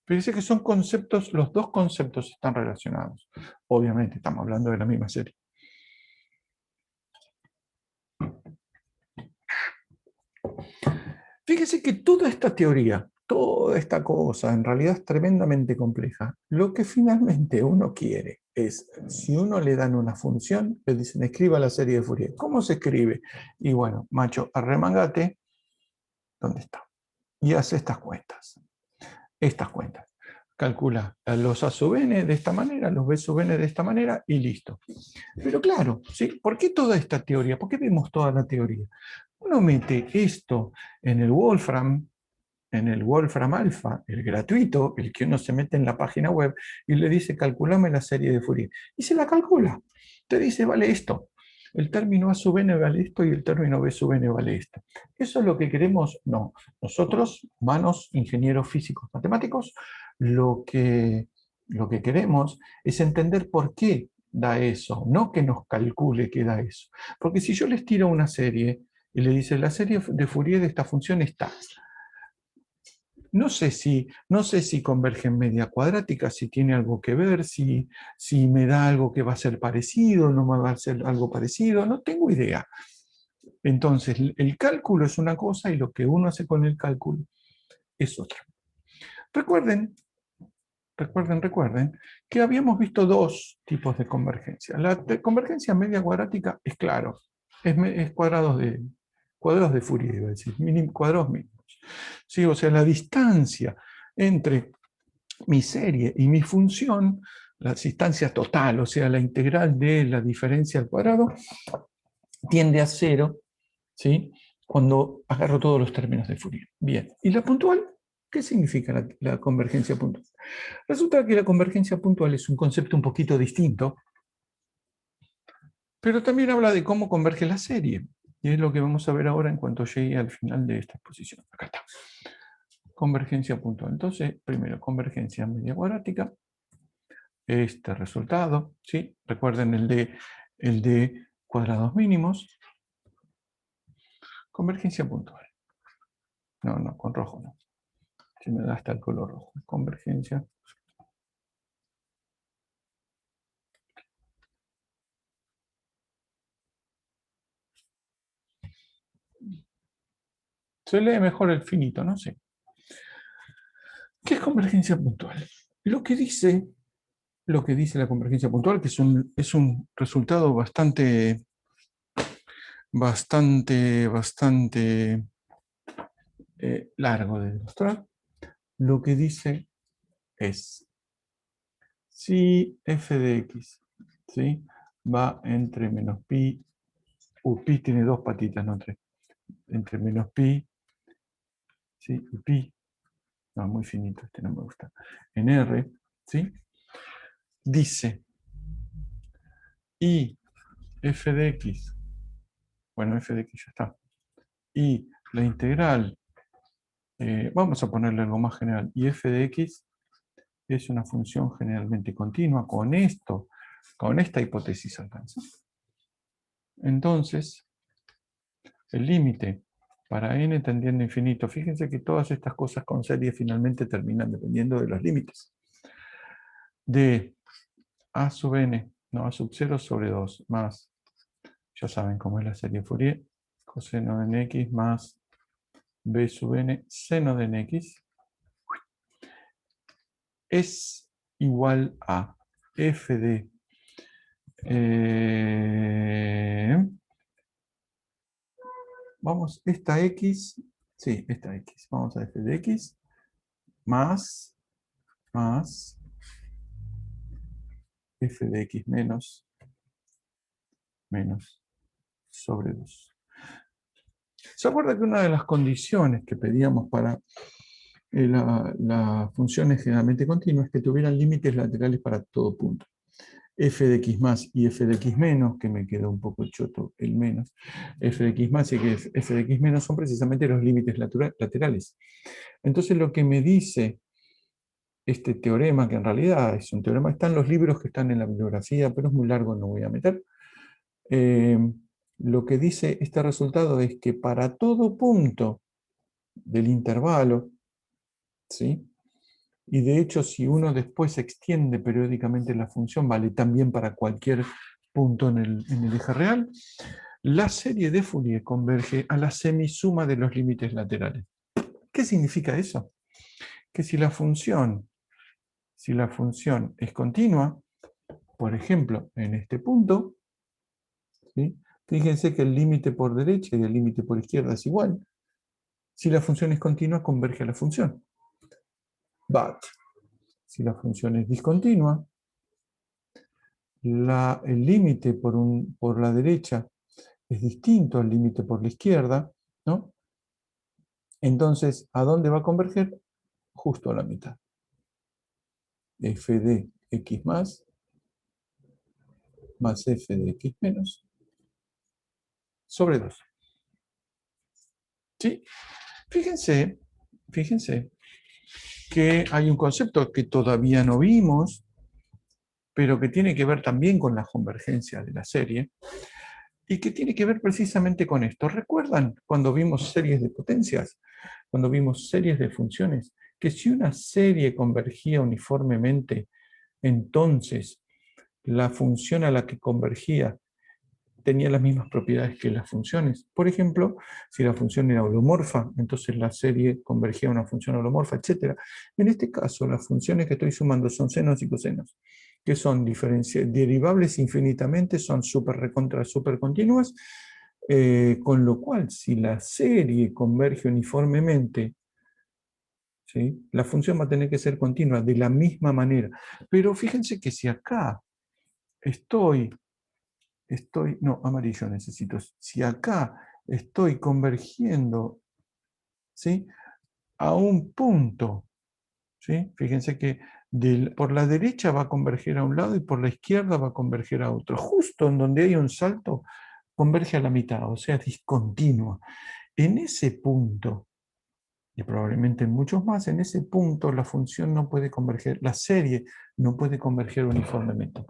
Speaker 1: Fíjense que son conceptos, los dos conceptos están relacionados. Obviamente, estamos hablando de la misma serie. Fíjese que toda esta teoría, toda esta cosa, en realidad es tremendamente compleja. Lo que finalmente uno quiere es, si uno le dan una función, le dicen escriba la serie de Fourier. ¿Cómo se escribe? Y bueno, macho, arremangate, ¿dónde está? Y hace estas cuentas. Calcula los A sub n de esta manera, los B sub n de esta manera y listo. Pero claro, ¿sí? ¿Por qué toda esta teoría? ¿Por qué vemos toda la teoría? Uno mete esto en el Wolfram Alpha, el gratuito, el que uno se mete en la página web y le dice, calculame la serie de Fourier. Y se la calcula. Te dice, vale esto. El término A sub n vale esto y el término B sub n vale esto. ¿Eso es lo que queremos? No. Nosotros, humanos, ingenieros físicos, matemáticos, lo que queremos es entender por qué da eso, no que nos calcule qué da eso. Porque si yo les tiro una serie y le dice, la serie de Fourier de esta función está. No sé si converge en media cuadrática, si tiene algo que ver, si me da algo que va a ser parecido, no me va a ser algo parecido, no tengo idea. Entonces, el cálculo es una cosa y lo que uno hace con el cálculo es otra. Recuerden que habíamos visto dos tipos de convergencia. La convergencia media cuadrática es claro, es cuadrados de Fourier, iba a decir, cuadrados mínimos. ¿Sí? O sea, la distancia entre mi serie y mi función, la distancia total, o sea, la integral de la diferencia al cuadrado, tiende a 0, ¿sí? Cuando agarro todos los términos de Fourier. Bien, ¿y la puntual? ¿Qué significa la convergencia puntual? Resulta que la convergencia puntual es un concepto un poquito distinto, pero también habla de cómo converge la serie. Y es lo que vamos a ver ahora en cuanto llegue al final de esta exposición. Acá está. Convergencia puntual. Entonces, primero, convergencia media cuadrática. Este resultado, ¿sí? Recuerden el de cuadrados mínimos. Convergencia puntual. No, con rojo no. Se me da hasta el color rojo. Convergencia. Se lee mejor el finito, no sé. ¿Qué es convergencia puntual? Lo que dice la convergencia puntual, que es un resultado bastante largo de demostrar, lo que dice es, si f de x, ¿sí?, va entre menos pi, pi tiene dos patitas, no tres, entre menos pi, ¿sí?, y pi, no, muy finito, este no me gusta, en r, ¿sí?, dice, y f de x, bueno, f de x ya está, y la integral, vamos a ponerle algo más general, y f de x es una función generalmente continua, con esta hipótesis alcanza. Entonces, el límite para n tendiendo a infinito, fíjense que todas estas cosas con serie finalmente terminan dependiendo de los límites, de a sub n, no, a sub 0 sobre 2, más, ya saben cómo es la serie Fourier, coseno de nx más b sub n seno de nx, es igual a f de vamos, esta x, sí, esta x, vamos a f de x más f de x menos sobre 2. ¿Se acuerda que una de las condiciones que pedíamos para las funciones generalmente continuas es que tuvieran límites laterales para todo punto? f de x más y f de x menos, que me quedó un poco choto el menos, f de x más y que f de x menos son precisamente los límites laterales. Entonces lo que me dice este teorema, que en realidad es un teorema, está en los libros que están en la bibliografía, pero es muy largo, no voy a meter. Lo que dice este resultado es que para todo punto del intervalo, ¿sí? Y de hecho, si uno después extiende periódicamente la función, vale también para cualquier punto en el eje real, la serie de Fourier converge a la semisuma de los límites laterales. ¿Qué significa eso? Que si la función es continua, por ejemplo, en este punto, ¿sí? Fíjense que el límite por derecha y el límite por izquierda es igual. Si la función es continua, converge a la función. But, si la función es discontinua, el límite por la derecha es distinto al límite por la izquierda, ¿no? Entonces, ¿a dónde va a converger? Justo a la mitad. F de x más f de x menos sobre 2. ¿Sí? Fíjense que hay un concepto que todavía no vimos, pero que tiene que ver también con la convergencia de la serie, y que tiene que ver precisamente con esto. ¿Recuerdan cuando vimos series de potencias? Cuando vimos series de funciones, que si una serie convergía uniformemente, entonces la función a la que convergía tenía las mismas propiedades que las funciones. Por ejemplo, si la función era holomorfa, entonces la serie convergía a una función holomorfa, etc. En este caso, las funciones que estoy sumando son senos y cosenos, que son derivables infinitamente, son súper recontra súper continuas, con lo cual, si la serie converge uniformemente, ¿sí?, la función va a tener que ser continua de la misma manera. Pero fíjense que si acá no, amarillo necesito. Si acá estoy convergiendo, ¿sí?, a un punto, ¿sí? Fíjense que por la derecha va a converger a un lado y por la izquierda va a converger a otro. Justo en donde hay un salto, converge a la mitad, o sea, discontinua. En ese punto, y probablemente en muchos más, en ese punto la función no puede converger, la serie no puede converger uniformemente.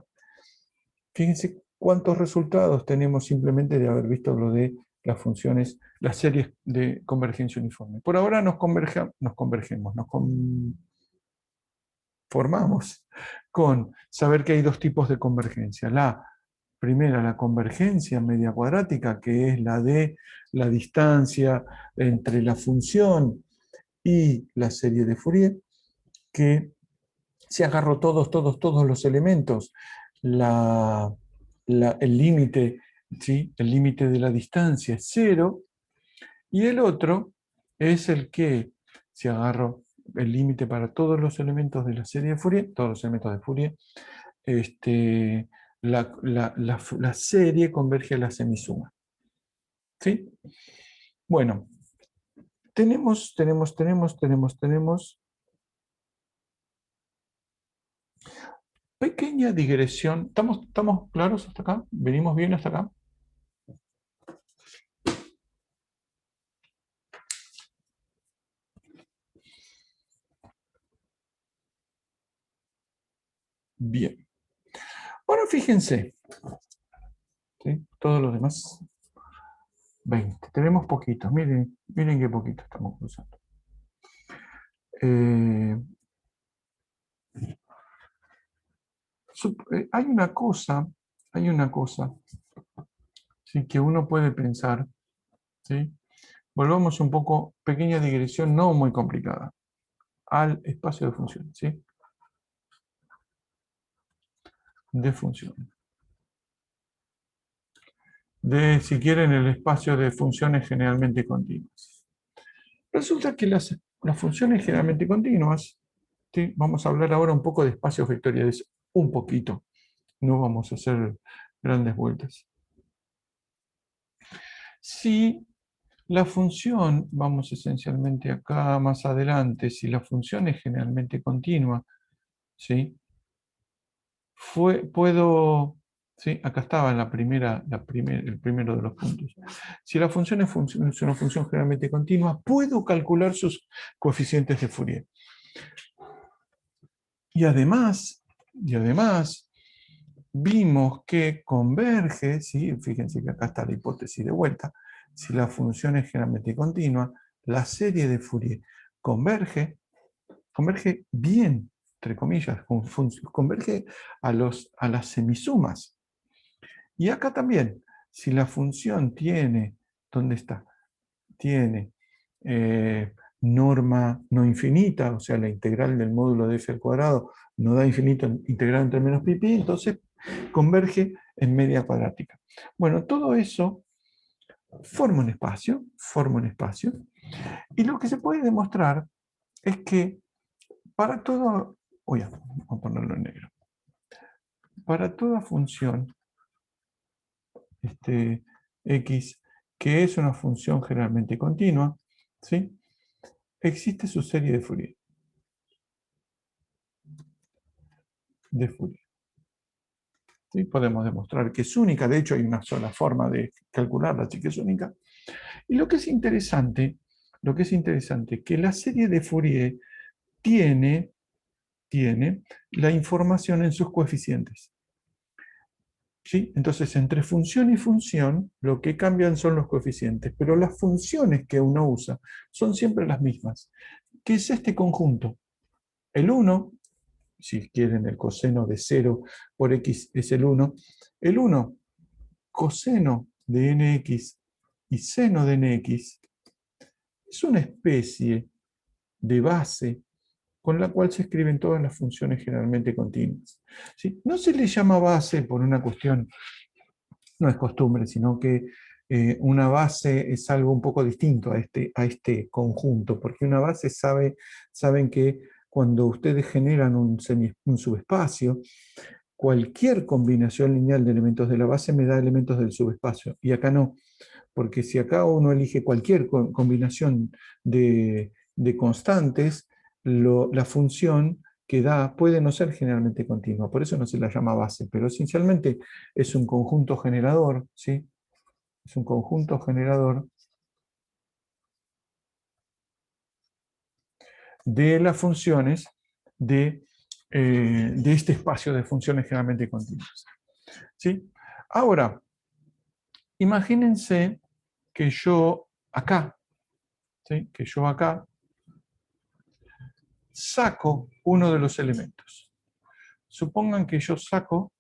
Speaker 1: Fíjense cuántos resultados tenemos simplemente de haber visto lo de las funciones, las series de convergencia uniforme. Por ahora nos conformamos con saber que hay dos tipos de convergencia. La primera, la convergencia media cuadrática, que es la de la distancia entre la función y la serie de Fourier, que si agarro todos los elementos, el límite, ¿sí?, el límite de la distancia es 0, y el otro es el que, si agarro el límite para todos los elementos de la serie de Fourier, todos los elementos de Fourier, la serie converge a la semisuma. ¿Sí? Bueno, tenemos pequeña digresión. ¿Estamos claros hasta acá? ¿Venimos bien hasta acá? Bien. Ahora fíjense, ¿sí?, todos los demás, 20. Tenemos poquitos, miren qué poquito estamos usando. Hay una cosa, ¿sí?, que uno puede pensar, ¿sí? Volvamos un poco, pequeña digresión no muy complicada, al espacio de funciones, ¿sí? De funciones. Si quieren, el espacio de funciones generalmente continuas. Resulta que las funciones generalmente continuas, ¿sí?, vamos a hablar ahora un poco de espacios vectoriales, un poquito, no vamos a hacer grandes vueltas. Si la función, vamos esencialmente acá más adelante, si la función es generalmente continua, ¿sí?, puedo, ¿sí? Acá estaba el primero de los puntos. Si la función es una función generalmente continua, puedo calcular sus coeficientes de Fourier. Y además, vimos que converge, ¿sí? Fíjense que acá está la hipótesis de vuelta, si la función es generalmente continua, la serie de Fourier converge bien, entre comillas, converge a las semisumas. Y acá también, si la función tiene, ¿dónde está? Tiene norma no infinita, o sea, la integral del módulo de f al cuadrado no da infinito integral entre menos pi, entonces converge en media cuadrática. Bueno, todo eso forma un espacio, y lo que se puede demostrar es que para todo, vamos a ponerlo en negro, para toda función x, que es una función generalmente continua, ¿sí? Existe su serie de Fourier. ¿Sí? Podemos demostrar que es única, de hecho hay una sola forma de calcularla, así que es única. Y lo que es interesante es que la serie de Fourier tiene la información en sus coeficientes. ¿Sí? Entonces, entre función y función, lo que cambian son los coeficientes, pero las funciones que uno usa son siempre las mismas. ¿Qué es este conjunto? El 1, si quieren el coseno de 0 por x es el 1, el 1 coseno de nx y seno de nx es una especie de base con la cual se escriben todas las funciones generalmente continuas. ¿Sí? No se le llama base por una cuestión, no es costumbre, sino que una base es algo un poco distinto a este conjunto, porque una base saben que cuando ustedes generan un subespacio, cualquier combinación lineal de elementos de la base me da elementos del subespacio, y acá no, porque si acá uno elige cualquier combinación de constantes, la función que da puede no ser generalmente continua, por eso no se la llama base, pero esencialmente es un conjunto generador, ¿sí? Es un conjunto generador de las funciones de este espacio de funciones generalmente continuas. ¿Sí? Ahora, imagínense que yo acá, ¿sí? Que yo acá saco uno de los elementos. Supongan que yo saco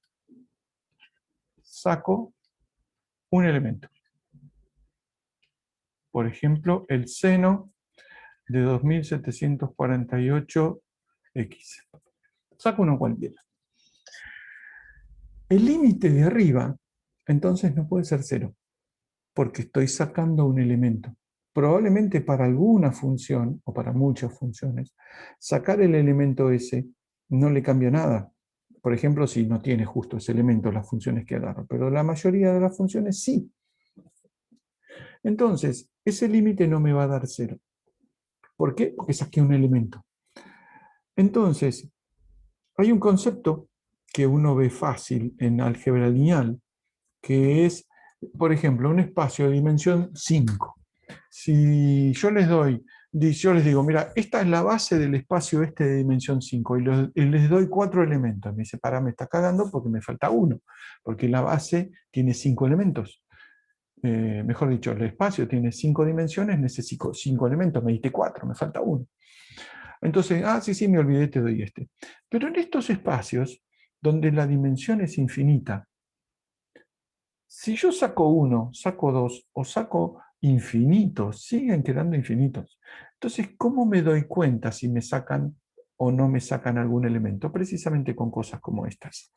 Speaker 1: un elemento. Por ejemplo, el seno de 2748x. Saco uno cualquiera. El límite de arriba, entonces no puede ser 0, porque estoy sacando un elemento. Probablemente para alguna función, o para muchas funciones, sacar el elemento ese no le cambia nada. Por ejemplo, si no tiene justo ese elemento, las funciones que agarro, pero la mayoría de las funciones sí. Entonces, ese límite no me va a dar 0. ¿Por qué? Porque saqué un elemento. Entonces, hay un concepto que uno ve fácil en álgebra lineal, que es, por ejemplo, un espacio de dimensión 5. Si yo les digo, mira, esta es la base del espacio este de dimensión 5, y les doy 4 elementos. Me dice, me está cagando porque me falta uno, porque la base tiene 5 elementos. Mejor dicho, el espacio tiene 5 dimensiones, necesito 5 elementos, me diste 4, me falta uno. Entonces, sí, me olvidé, te doy este. Pero en estos espacios, donde la dimensión es infinita, si yo saco 1, saco 2 o saco infinitos, siguen quedando infinitos. Entonces, ¿cómo me doy cuenta si me sacan o no me sacan algún elemento? Precisamente con cosas como estas.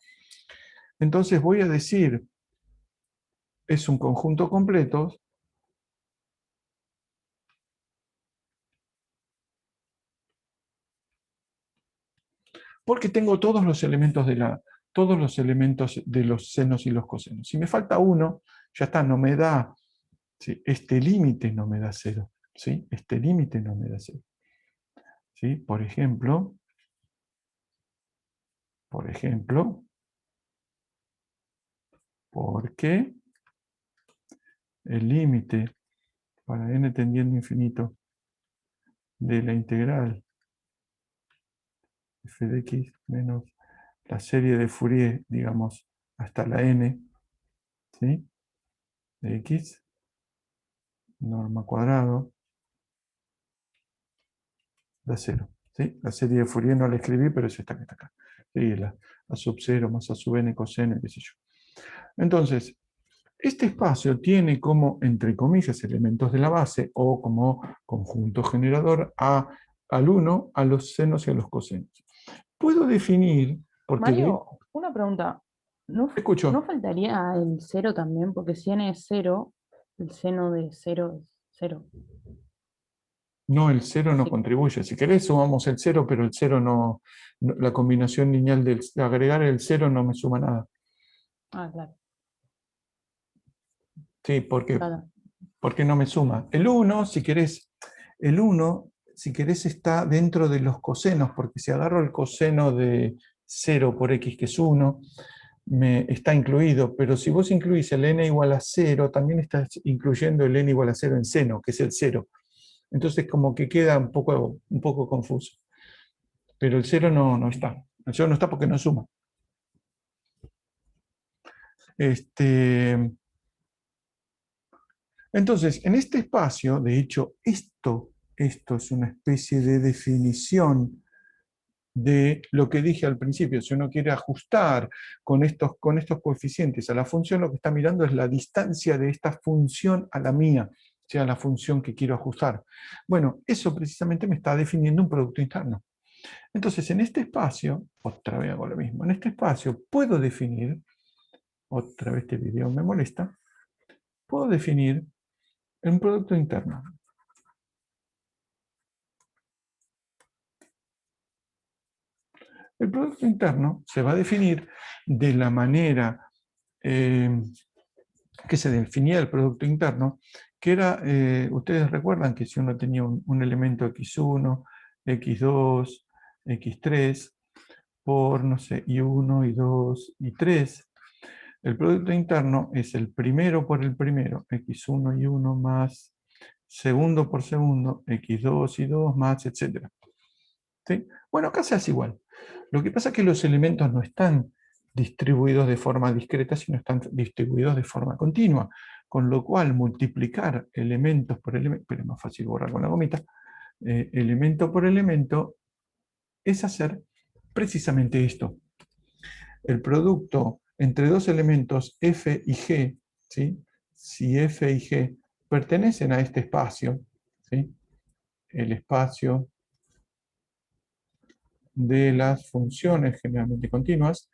Speaker 1: Entonces voy a decir, es un conjunto completo, porque tengo todos los elementos de los senos y los cosenos. Si me falta uno, ya está, no me da, ¿sí? Este límite no me da 0. ¿Sí? Este límite no me da 0. ¿Sí? Por ejemplo, porque el límite para n tendiendo a infinito de la integral f de x menos la serie de Fourier, digamos, hasta la n, ¿sí? De x, norma cuadrado, da 0. ¿Sí? La serie de Fourier no la escribí, pero es esta que está acá. Sí, la a sub 0 más a sub n coseno, qué sé yo. Entonces, este espacio tiene como, entre comillas, elementos de la base o como conjunto generador al 1, a los senos y a los cosenos. Puedo definir, porque
Speaker 3: Mario, una pregunta. ¿No,
Speaker 1: escucho,
Speaker 3: no faltaría el cero también? Porque si n es cero, el seno de cero es cero.
Speaker 1: no, el 0 no
Speaker 3: Sí.
Speaker 1: contribuye. Si querés, sumamos el 0, pero el 0 la combinación lineal de agregar el 0 no me suma nada.
Speaker 3: Ah, claro.
Speaker 1: Sí, porque
Speaker 3: Claro.
Speaker 1: porque no me suma. El 1, si querés, el 1, si querés, está dentro de los cosenos, porque si agarro el coseno de 0 por x, que es 1, está incluido, pero si vos incluís el n igual a 0, también estás incluyendo el n igual a 0 en seno, que es el 0. Entonces como que queda un poco confuso. Pero el 0 no está. El 0 no está porque no suma. Entonces, en este espacio, de hecho, esto es una especie de definición de lo que dije al principio. Si uno quiere ajustar con estos coeficientes a la función, lo que está mirando es la distancia de esta función a la mía, o sea, la función que quiero ajustar. Bueno, eso precisamente me está definiendo un producto interno. Entonces, en este espacio, otra vez hago lo mismo, en este espacio puedo definir, otra vez este video me molesta, puedo definir un producto interno. El producto interno se va a definir de la manera que se definía el producto interno, que era, ustedes recuerdan que si uno tenía un elemento x1, x2, x3, por, no sé, y1, y2, y3, el producto interno es el primero por el primero, x1 y 1 más segundo por segundo, x2 y 2 más, etc. ¿Sí? Bueno, acá se hace igual. Lo que pasa es que los elementos no están distribuidos de forma discreta, sino están distribuidos de forma continua, con lo cual multiplicar elementos por elemento, pero es más fácil borrar con la gomita, elemento por elemento, es hacer precisamente esto. El producto entre dos elementos f y g, ¿sí? Si f y g pertenecen a este espacio, ¿sí? El espacio de las funciones generalmente continuas,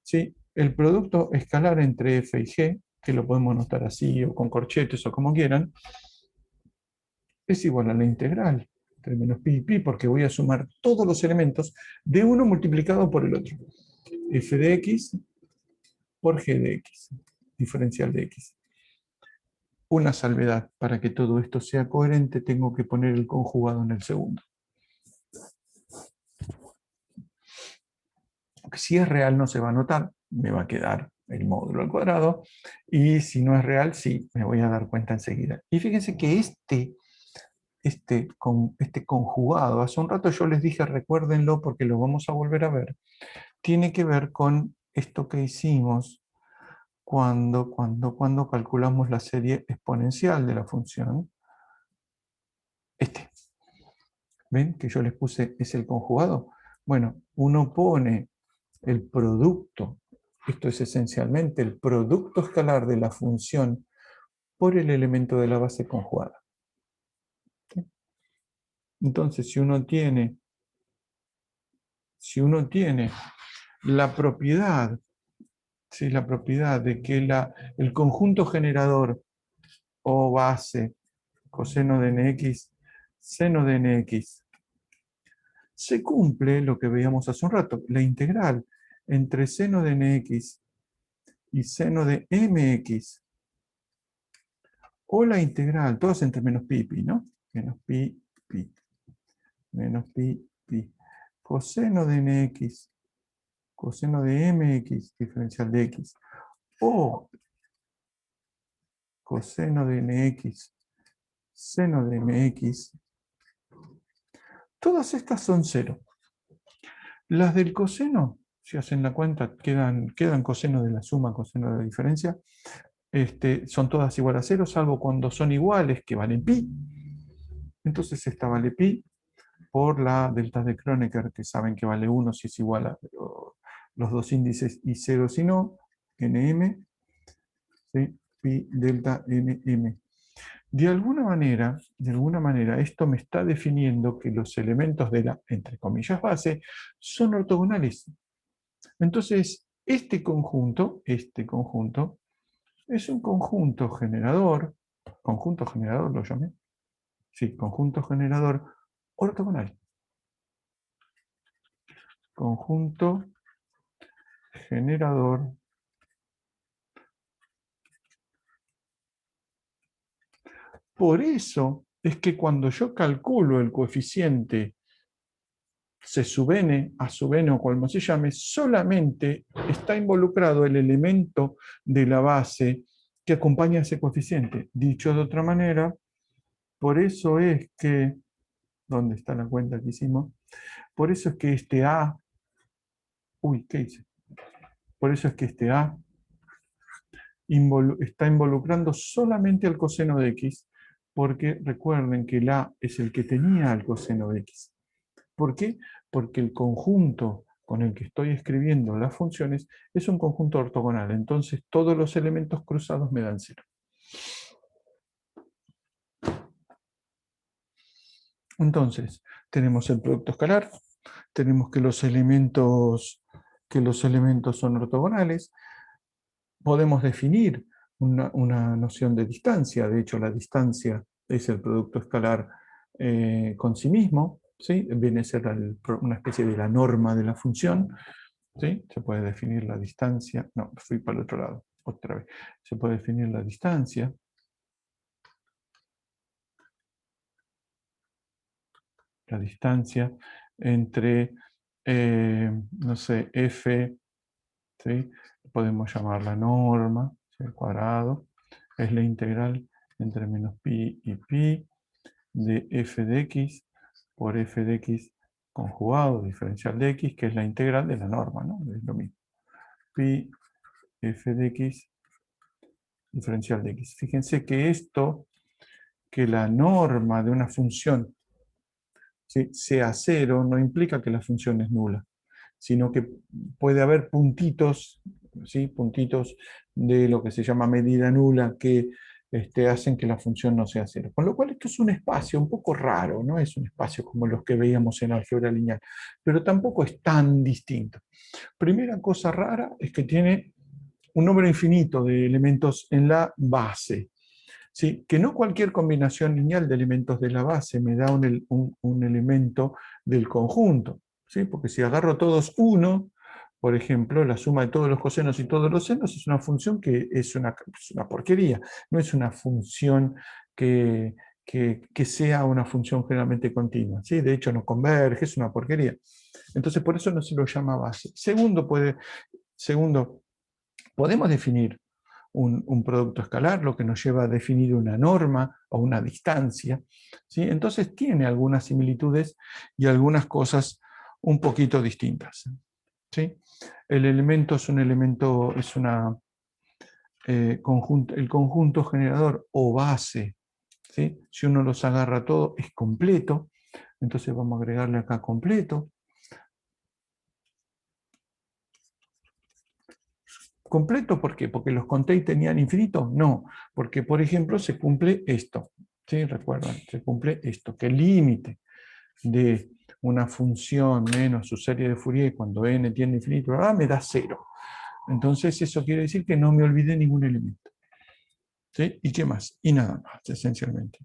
Speaker 1: ¿sí? El producto escalar entre f y g, que lo podemos notar así o con corchetes o como quieran, es igual a la integral entre menos pi y pi, porque voy a sumar todos los elementos de uno multiplicado por el otro. F de x por g de x, diferencial de x. Una salvedad, para que todo esto sea coherente, tengo que poner el conjugado en el segundo. Si es real no se va a notar, me va a quedar el módulo al cuadrado, y si no es real, sí, me voy a dar cuenta enseguida. Y fíjense que este conjugado, hace un rato yo les dije, recuérdenlo porque lo vamos a volver a ver, tiene que ver con esto que hicimos cuando calculamos la serie exponencial de la función. ¿Ven que yo les puse es el conjugado? Bueno, uno pone el producto, esto es esencialmente el producto escalar de la función por el elemento de la base conjugada. ¿Sí? Entonces, si uno tiene la propiedad, ¿sí? La propiedad de que el conjunto generador o base coseno de nx, seno de nx, se cumple lo que veíamos hace un rato, la integral entre seno de nx y seno de mx, o la integral, todas entre menos pi y pi, ¿no? Menos pi, pi, menos pi, pi. Coseno de nx, coseno de mx, diferencial de x, o coseno de nx, seno de mx, todas estas son 0. Las del coseno, si hacen la cuenta, quedan coseno de la suma, coseno de la diferencia, son todas iguales a 0, salvo cuando son iguales, que valen pi. Entonces esta vale pi por la delta de Kronecker, que saben que vale 1 si es igual a los dos índices y 0 si no, nm, ¿sí? Pi delta nm. De alguna manera, esto me está definiendo que los elementos de la, entre comillas, base, son ortogonales. Entonces, este conjunto es un conjunto generador lo llamé, sí, conjunto generador ortogonal. Conjunto generador por eso es que cuando yo calculo el coeficiente C sub n, A sub n o como se llame, solamente está involucrado el elemento de la base que acompaña a ese coeficiente. Dicho de otra manera, por eso es que, ¿dónde está la cuenta que hicimos? Por eso es que este A, ¿qué hice? Por eso es que este A está involucrando solamente al coseno de x, porque recuerden que el A es el que tenía al coseno de x. ¿Por qué? Porque el conjunto con el que estoy escribiendo las funciones es un conjunto ortogonal. Entonces todos los elementos cruzados me dan 0. Entonces, tenemos el producto escalar, tenemos que los elementos son ortogonales, podemos definir una noción de distancia. De hecho, la distancia es el producto escalar con sí mismo, ¿sí? Viene a ser una especie de la norma de la función, ¿sí? Se puede definir la distancia, no, fui para el otro lado, otra vez. Se puede definir la distancia entre, no sé, f, ¿sí? Podemos llamar la norma, ¿sí? Al cuadrado, es la integral entre menos pi y pi de f de x por f de x conjugado, diferencial de x, que es la integral de la norma, ¿no? Es lo mismo. Pi f de x diferencial de x. Fíjense que que la norma de una función, ¿sí?, sea 0, no implica que la función es nula, sino que puede haber puntitos, ¿sí?, puntitos de lo que se llama medida nula que hacen que la función no sea 0. Con lo cual esto es un espacio un poco raro, no es un espacio como los que veíamos en álgebra lineal, pero tampoco es tan distinto. Primera cosa rara es que tiene un número infinito de elementos en la base. ¿Sí? Que no cualquier combinación lineal de elementos de la base me da un elemento del conjunto. ¿Sí? Porque si agarro todos 1, por ejemplo, la suma de todos los cosenos y todos los senos es una función que es una porquería. No es una función que sea una función generalmente continua. ¿Sí? De hecho, no converge, es una porquería. Entonces, por eso no se lo llama base. Segundo, podemos definir un producto escalar, lo que nos lleva a definir una norma o una distancia, ¿sí? Entonces tiene algunas similitudes y algunas cosas un poquito distintas, ¿sí? El elemento es el conjunto generador o base, ¿sí? Si uno los agarra todo, es completo. Entonces vamos a agregarle acá completo. ¿Completo por qué? ¿Porque los conté y tenían infinito? No, porque por ejemplo se cumple esto. ¿Sí? Recuerdan, se cumple esto, que el límite de una función menos su serie de Fourier cuando n tiende a infinito me da 0. Entonces eso quiere decir que no me olvidé ningún elemento. ¿Sí? ¿Y qué más? Y nada más, esencialmente.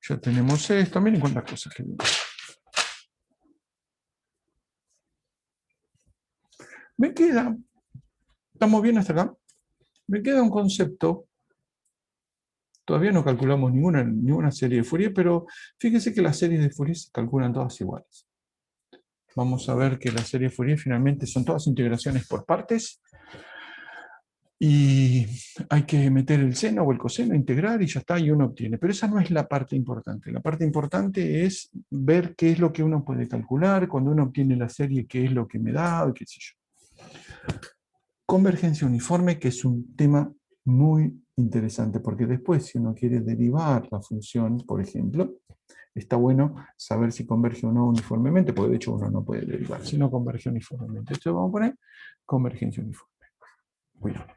Speaker 1: Ya tenemos esto, miren cuántas cosas que vienen. Me queda, ¿estamos bien hasta acá? Me queda un concepto. Todavía no calculamos ninguna serie de Fourier, pero fíjense que las series de Fourier se calculan todas iguales. vamos a ver que la serie Fourier finalmente son todas integraciones por partes. Y hay que meter el seno o el coseno, integrar y ya está, y uno obtiene. Pero esa no es la parte importante. La parte importante es ver qué es lo que uno puede calcular, cuando uno obtiene la serie, qué es lo que me da, qué sé yo. Convergencia uniforme, que es un tema muy interesante, porque después, si uno quiere derivar la función, por ejemplo, está bueno saber si converge o no uniformemente, porque de hecho uno no puede derivar, si no converge uniformemente. Esto vamos a poner convergencia uniforme. Cuidado.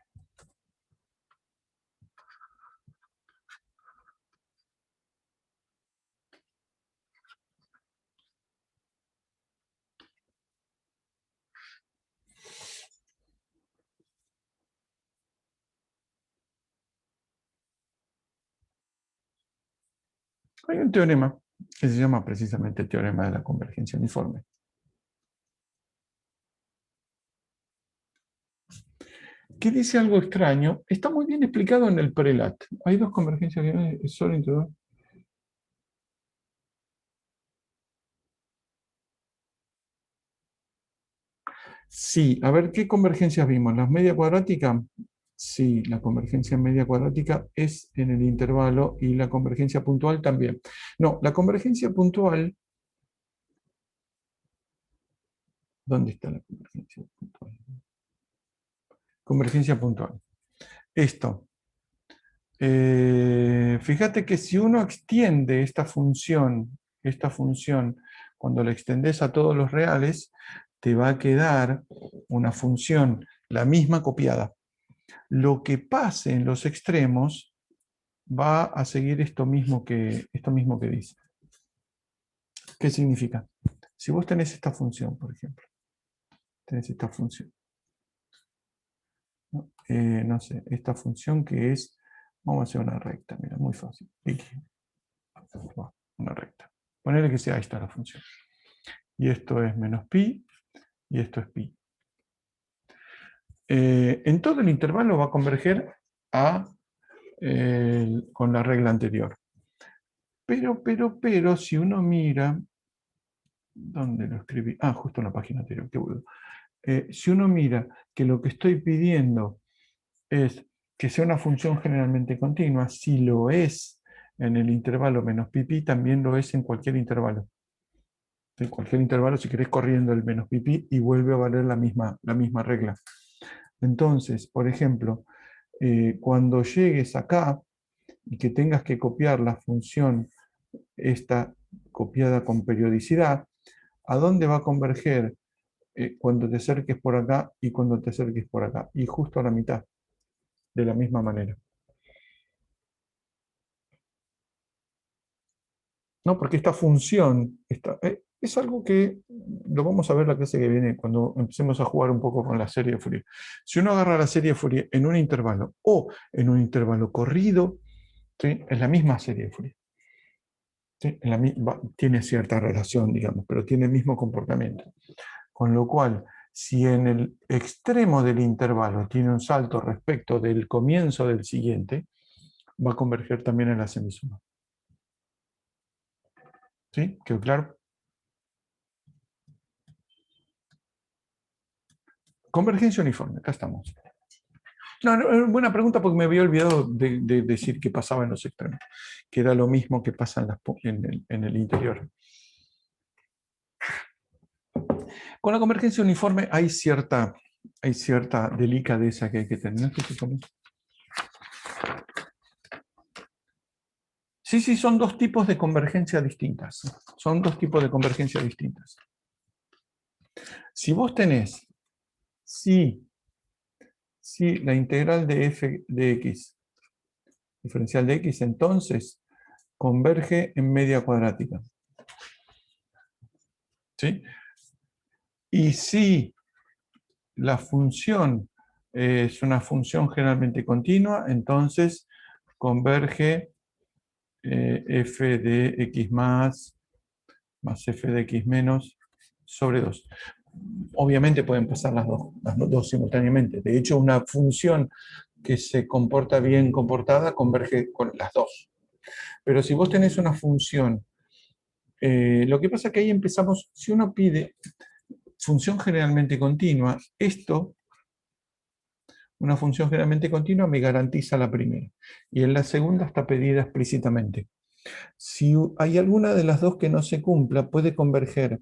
Speaker 1: Hay un teorema que se llama precisamente el teorema de la convergencia uniforme. Que dice algo extraño. Está muy bien explicado en el prelat. Hay dos convergencias que solo introducen. Sí, a ver, ¿qué convergencias vimos? ¿Las media cuadrática? Sí, la convergencia media cuadrática es en el intervalo y la convergencia puntual también. No, la convergencia puntual... ¿Dónde está la convergencia puntual? Convergencia puntual. Esto. Fíjate que si uno extiende esta función, cuando la extendes a todos los reales, te va a quedar una función, la misma copiada. Lo que pase en los extremos va a seguir esto mismo que dice. ¿Qué significa? Si vos tenés esta función, por ejemplo, tenés esta función, ¿no? No sé, esta función que es, vamos a hacer una recta, mira, muy fácil. Una recta. Ponerle que sea esta la función. Y esto es menos pi, y esto es pi. En todo el intervalo va a converger con la regla anterior. Pero, si uno mira, ¿dónde lo escribí? Ah, justo en la página anterior, qué bueno. Si uno mira que lo que estoy pidiendo es que sea una función generalmente continua, si lo es en el intervalo menos pi, pi, también lo es en cualquier intervalo. En cualquier intervalo, si querés corriendo el menos pi, pi, y vuelve a valer la misma regla. Entonces, por ejemplo, cuando llegues acá y que tengas que copiar la función esta copiada con periodicidad, ¿a dónde va a converger cuando te acerques por acá y cuando te acerques por acá? Y justo a la mitad, de la misma manera. ¿No? Porque esta función es algo que lo vamos a ver la clase que viene cuando empecemos a jugar un poco con la serie de Fourier. Si uno agarra la serie de Fourier en un intervalo o en un intervalo corrido, ¿sí? Es la misma serie de Fourier. ¿Sí? Tiene cierta relación, digamos, pero tiene el mismo comportamiento. Con lo cual, si en el extremo del intervalo tiene un salto respecto del comienzo del siguiente, va a converger también en la semisuma. ¿Sí? ¿Quedó claro? Convergencia uniforme, acá estamos. No, buena pregunta porque me había olvidado de decir qué pasaba en los extremos, que era lo mismo que pasa en el interior. Con la convergencia uniforme hay cierta delicadeza que hay que tener. Sí, son dos tipos de convergencia distintas. Son dos tipos de convergencia distintas. Si vos tenés, si la integral de f de x, diferencial de x, entonces converge en media cuadrática. ¿Sí? Y si la función es una función generalmente continua, entonces converge f de x más f de x menos sobre 2. Obviamente pueden pasar las dos simultáneamente. De hecho, una función que se comporta bien comportada converge con las dos. Pero si vos tenés una función Lo que pasa es que ahí empezamos, si uno pide función generalmente continua, una función generalmente continua me garantiza la primera, y en la segunda está pedida explícitamente. Si hay alguna de las dos que no se cumpla, puede converger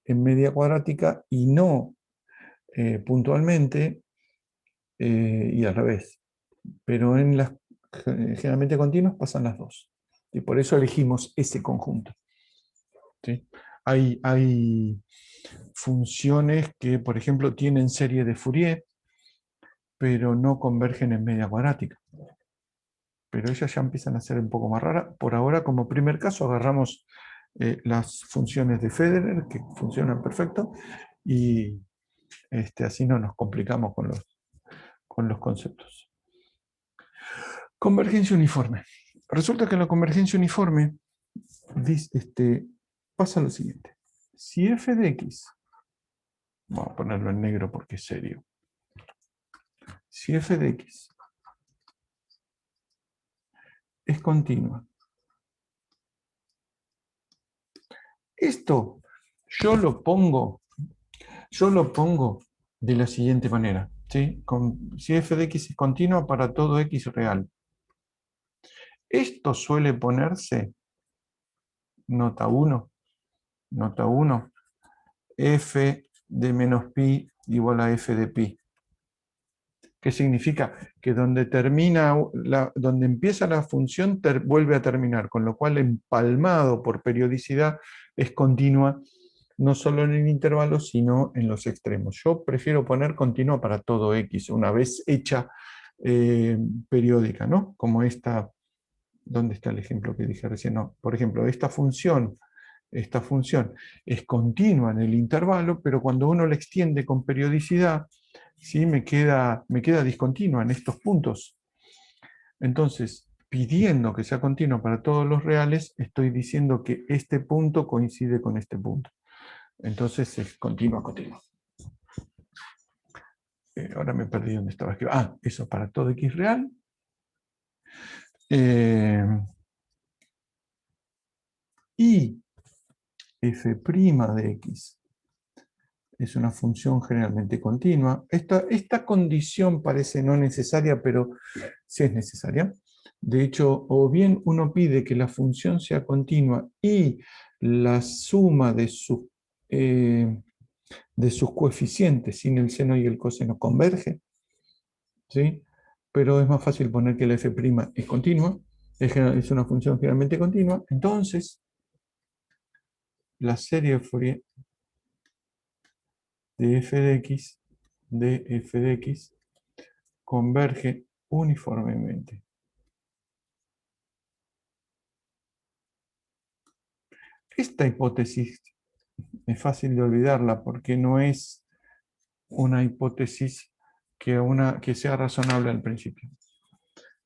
Speaker 1: en media cuadrática y no puntualmente, y al revés. Pero en las generalmente continuas pasan las dos. Y por eso elegimos ese conjunto. ¿Sí? Hay funciones que, por ejemplo, tienen serie de Fourier, pero no convergen en media cuadrática. Pero ellas ya empiezan a ser un poco más raras. Por ahora, como primer caso, agarramos las funciones de Federer, que funcionan perfecto, y así no nos complicamos con los conceptos. Convergencia uniforme. Resulta que la convergencia uniforme pasa lo siguiente. Si f de x, vamos a ponerlo en negro porque es serio. Si f de x es continua, esto yo lo pongo de la siguiente manera. ¿Sí? Si f de x es continua para todo x real. Esto suele ponerse, nota 1, f de menos pi igual a f de pi. ¿Qué significa? Que donde empieza la función vuelve a terminar, con lo cual empalmado por periodicidad es continua, no solo en el intervalo, sino en los extremos. Yo prefiero poner continua para todo x, una vez hecha periódica, ¿no? Como esta, ¿dónde está el ejemplo que dije recién? No, por ejemplo, esta función es continua en el intervalo, pero cuando uno la extiende con periodicidad, ¿sí? me queda discontinua en estos puntos. Entonces, pidiendo que sea continua para todos los reales, estoy diciendo que este punto coincide con este punto. Entonces es continua. Ahora me perdí dónde estaba escribiendo. Eso para todo x real. Y f' de x es una función generalmente continua. Esta condición parece no necesaria, pero sí es necesaria. De hecho, o bien uno pide que la función sea continua y la suma de sus coeficientes sin el seno y el coseno converge, ¿sí? Pero es más fácil poner que la f' es continua, es una función generalmente continua. Entonces, la serie de Fourier de f de x converge uniformemente. Esta hipótesis es fácil de olvidarla porque no es una hipótesis que sea razonable al principio.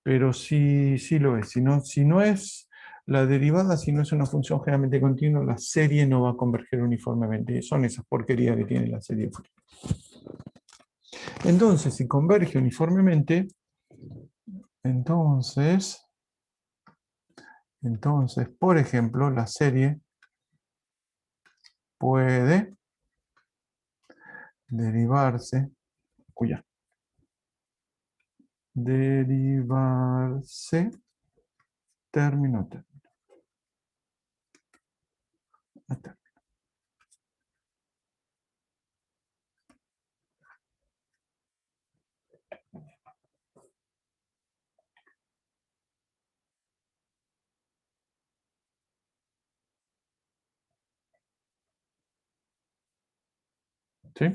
Speaker 1: Pero sí lo es. Si no es la derivada, si no es una función generalmente continua, la serie no va a converger uniformemente. Son esas porquerías que tiene la serie de Fourier. Entonces, si converge uniformemente, entonces, por ejemplo, la serie puede derivarse, término a término. ¿Sí?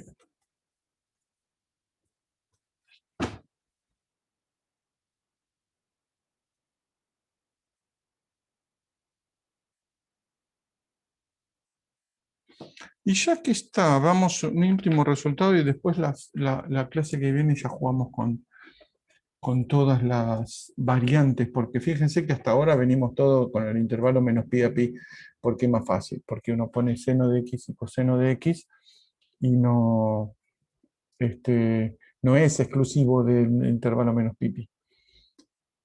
Speaker 1: Y ya que está, vamos a un último resultado y después la clase que viene ya jugamos con todas las variantes, porque fíjense que hasta ahora venimos todo con el intervalo menos pi a pi, porque es más fácil, porque uno pone seno de x y coseno de x y no es exclusivo del intervalo menos pi pi.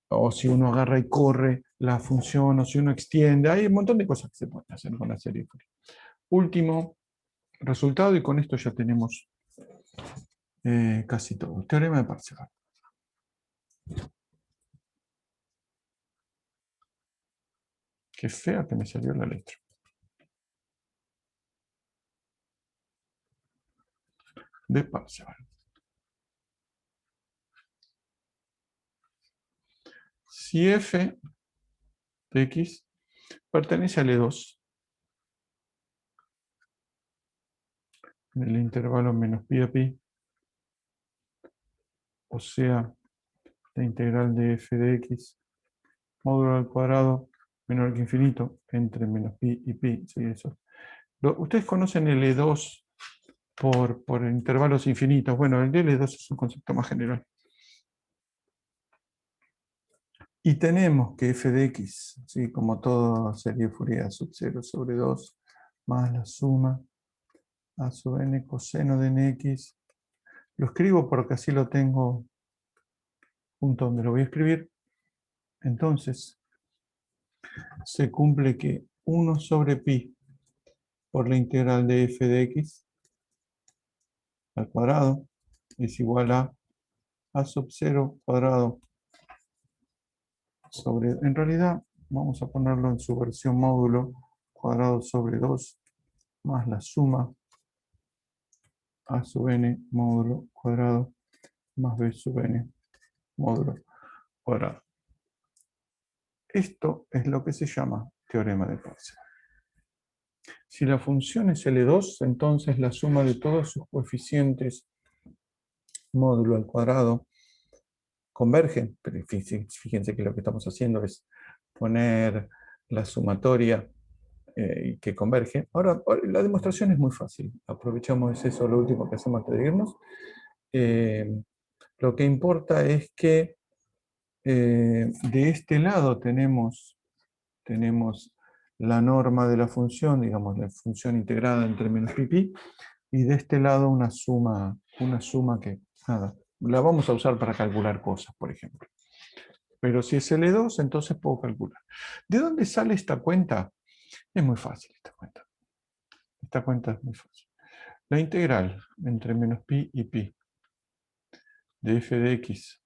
Speaker 1: O si uno agarra y corre la función, o si uno extiende, hay un montón de cosas que se pueden hacer con la serie de Fourier. Último resultado, y con esto ya tenemos casi todo. Teorema de Parseval. Qué fea que me salió la letra. De Parseval. Si f de x pertenece al E2 del intervalo menos pi a pi, o sea, la integral de f de x módulo al cuadrado menor que infinito entre menos pi y pi. ¿Sí? Eso. Ustedes conocen el E2 por intervalos infinitos. Bueno, el L2 es un concepto más general. Y tenemos que f de x, ¿sí? Como todo serie de Fourier, sub 0 sobre 2 más la suma a sub n coseno de nx. Lo escribo porque así lo tengo junto donde lo voy a escribir. Entonces, se cumple que 1 sobre pi por la integral de f de x al cuadrado es igual a sub 0 cuadrado sobre, en realidad, vamos a ponerlo en su versión módulo, cuadrado sobre 2 más la suma a sub n módulo cuadrado más b sub n módulo cuadrado. Esto es lo que se llama teorema de Parseval. Si la función es L2, entonces la suma de todos sus coeficientes módulo al cuadrado convergen. Pero fíjense que lo que estamos haciendo es poner la sumatoria y que converge. Ahora, la demostración es muy fácil. Aprovechamos eso, lo último que hacemos antes de irnos. Lo que importa es que de este lado tenemos la norma de la función, digamos, la función integrada entre menos pi pi, y de este lado una suma que, nada, la vamos a usar para calcular cosas, por ejemplo. Pero si es L2, entonces puedo calcular. ¿De dónde sale esta cuenta? Es muy fácil esta cuenta. Esta cuenta es muy fácil. La integral entre menos pi y pi de f de x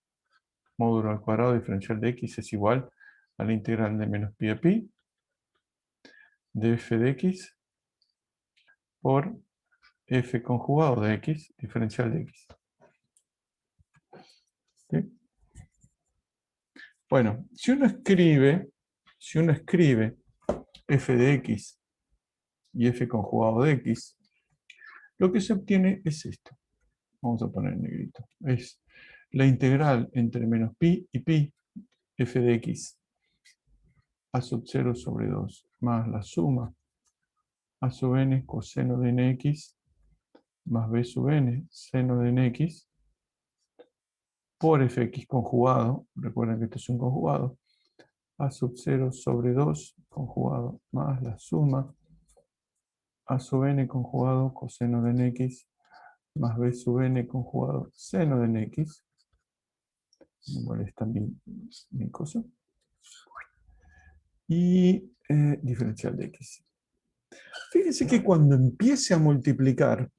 Speaker 1: módulo al cuadrado diferencial de x es igual a la integral de menos pi a pi de f de x por f conjugado de x diferencial de x. ¿Sí? Bueno, si uno escribe f de x y f conjugado de x, lo que se obtiene es esto. Vamos a poner en negrito. Es la integral entre menos pi y pi f de x a sub 0 sobre 2 más la suma a sub n coseno de nx más b sub n seno de nx por fx conjugado, recuerden que esto es un conjugado, a sub 0 sobre 2 conjugado más la suma a sub n conjugado coseno de nx más b sub n conjugado seno de nx. Me molesta mi cosa. Y diferencial de x. Fíjense que cuando empiece a multiplicar,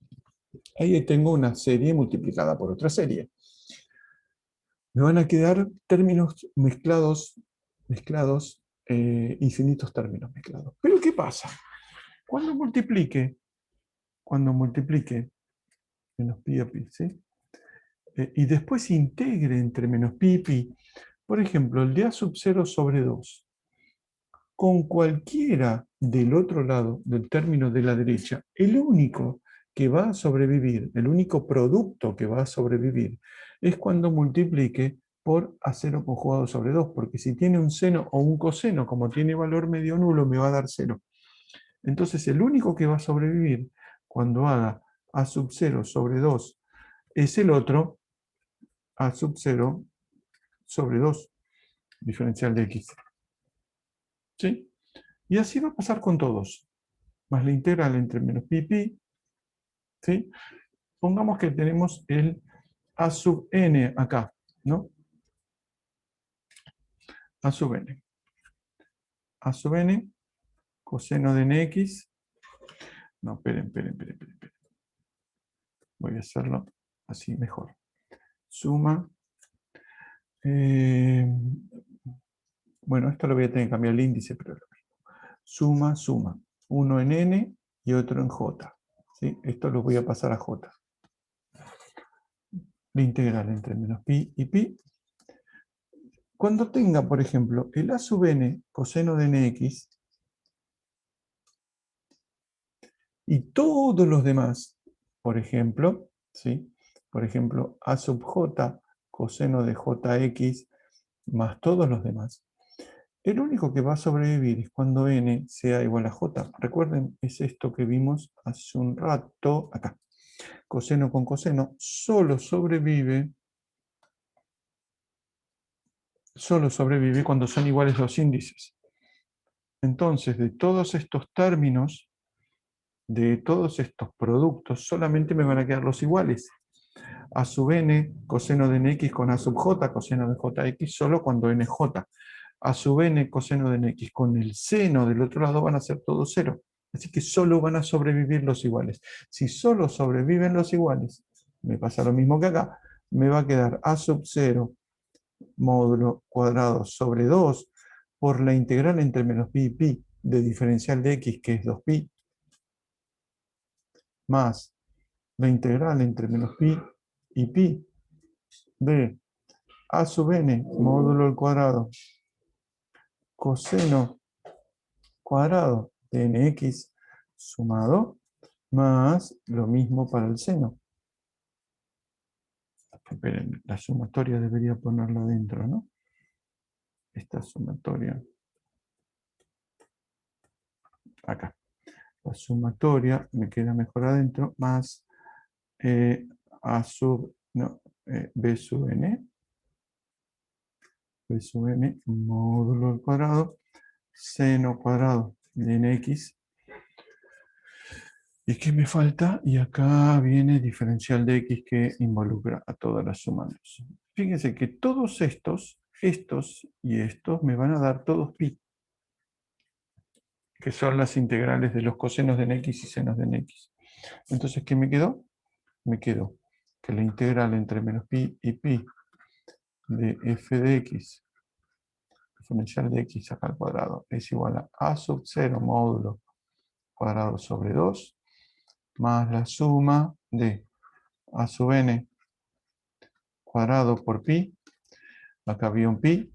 Speaker 1: ahí tengo una serie multiplicada por otra serie. Me van a quedar términos mezclados, infinitos términos mezclados. Pero ¿qué pasa? Cuando multiplique menos pi a pi, ¿sí? Y después integre entre menos pi y pi, por ejemplo, el de a sub 0 sobre 2, con cualquiera del otro lado del término de la derecha, el único que va a sobrevivir, el único producto que va a sobrevivir, es cuando multiplique por A0 conjugado sobre 2, porque si tiene un seno o un coseno, como tiene valor medio nulo, me va a dar 0. Entonces el único que va a sobrevivir cuando haga A sub 0 sobre 2 es el otro A sub 0 sobre 2, diferencial de x. ¿Sí? Y así va a pasar con todos. Más la integral entre menos pi pi. ¿Sí? Pongamos que tenemos el A sub n acá, ¿no? A sub n. A sub n, coseno de nx. No, esperen. Voy a hacerlo así mejor. Suma. Bueno, esto lo voy a tener que cambiar el índice, pero es lo mismo. Suma. Uno en n y otro en j. ¿Sí? Esto lo voy a pasar a j. La integral entre menos pi y pi. Cuando tenga, por ejemplo, el a sub n coseno de nx y todos los demás, por ejemplo, ¿sí? Por ejemplo, a sub j coseno de jx más todos los demás, el único que va a sobrevivir es cuando n sea igual a j. Recuerden, es esto que vimos hace un rato acá. Coseno con coseno solo sobrevive cuando son iguales los índices. Entonces, de todos estos términos, de todos estos productos, solamente me van a quedar los iguales. A sub n, coseno de nx con a sub j, coseno de jx, solo cuando n es j. A sub n, coseno de nx con el seno del otro lado van a ser todos cero. Así que solo van a sobrevivir los iguales. Si solo sobreviven los iguales, me pasa lo mismo que acá, me va a quedar a sub 0 módulo cuadrado sobre 2 por la integral entre menos pi y pi de diferencial de x, que es 2pi, más la integral entre menos pi y pi de a sub n módulo al cuadrado coseno cuadrado de nx sumado más lo mismo para el seno. Esperen, la sumatoria debería ponerla adentro, ¿no? Esta sumatoria. Acá. La sumatoria me queda mejor adentro, más a sub, no, b sub n. B sub n módulo al cuadrado, seno cuadrado de nx. ¿Y qué me falta? Y acá viene diferencial de x que involucra a todas las sumandos. Fíjense que todos estos y estos me van a dar todos pi, que son las integrales de los cosenos de nx y senos de nx. Entonces, ¿qué me quedó? Me quedó que la integral entre menos pi y pi de f de x, exponencial de x acá al cuadrado, es igual a sub 0 módulo cuadrado sobre 2, más la suma de a sub n cuadrado por pi, acá había un pi,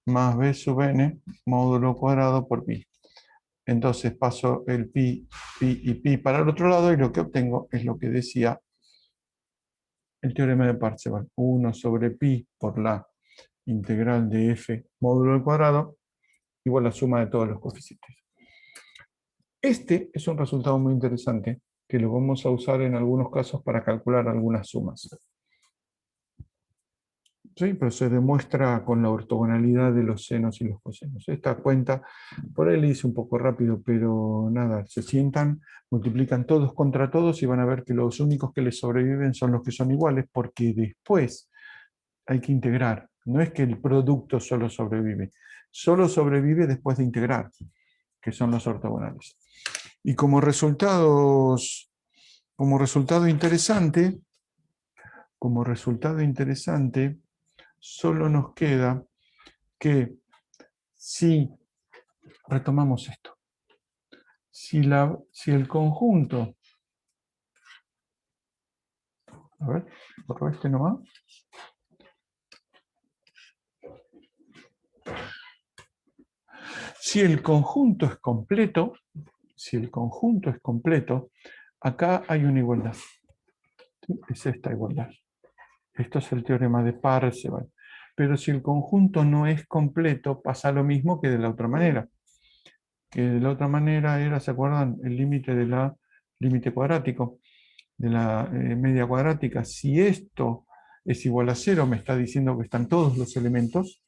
Speaker 1: más b sub n módulo cuadrado por pi. Entonces paso el pi y pi para el otro lado y lo que obtengo es lo que decía el teorema de Parseval. 1 sobre pi por la integral de f módulo al cuadrado igual a la suma de todos los coeficientes. Este es un resultado muy interesante que lo vamos a usar en algunos casos para calcular algunas sumas. ¿Sí? Pero se demuestra con la ortogonalidad de los senos y los cosenos. Esta cuenta, por ahí le hice un poco rápido, pero nada, se sientan, multiplican todos contra todos y van a ver que los únicos que les sobreviven son los que son iguales, porque después hay que integrar. No es que el producto solo sobrevive después de integrar, que son los ortogonales. Y como resultado interesante, solo nos queda que si retomamos esto, si el conjunto, a ver, borro este nomás. Si el conjunto es completo, acá hay una igualdad. ¿Sí? Es esta igualdad. Esto es el teorema de Parseval. Pero si el conjunto no es completo, pasa lo mismo que de la otra manera. Que de la otra manera era, ¿se acuerdan? El límite cuadrático, de la media cuadrática. Si esto es igual a 0, me está diciendo que están todos los elementos.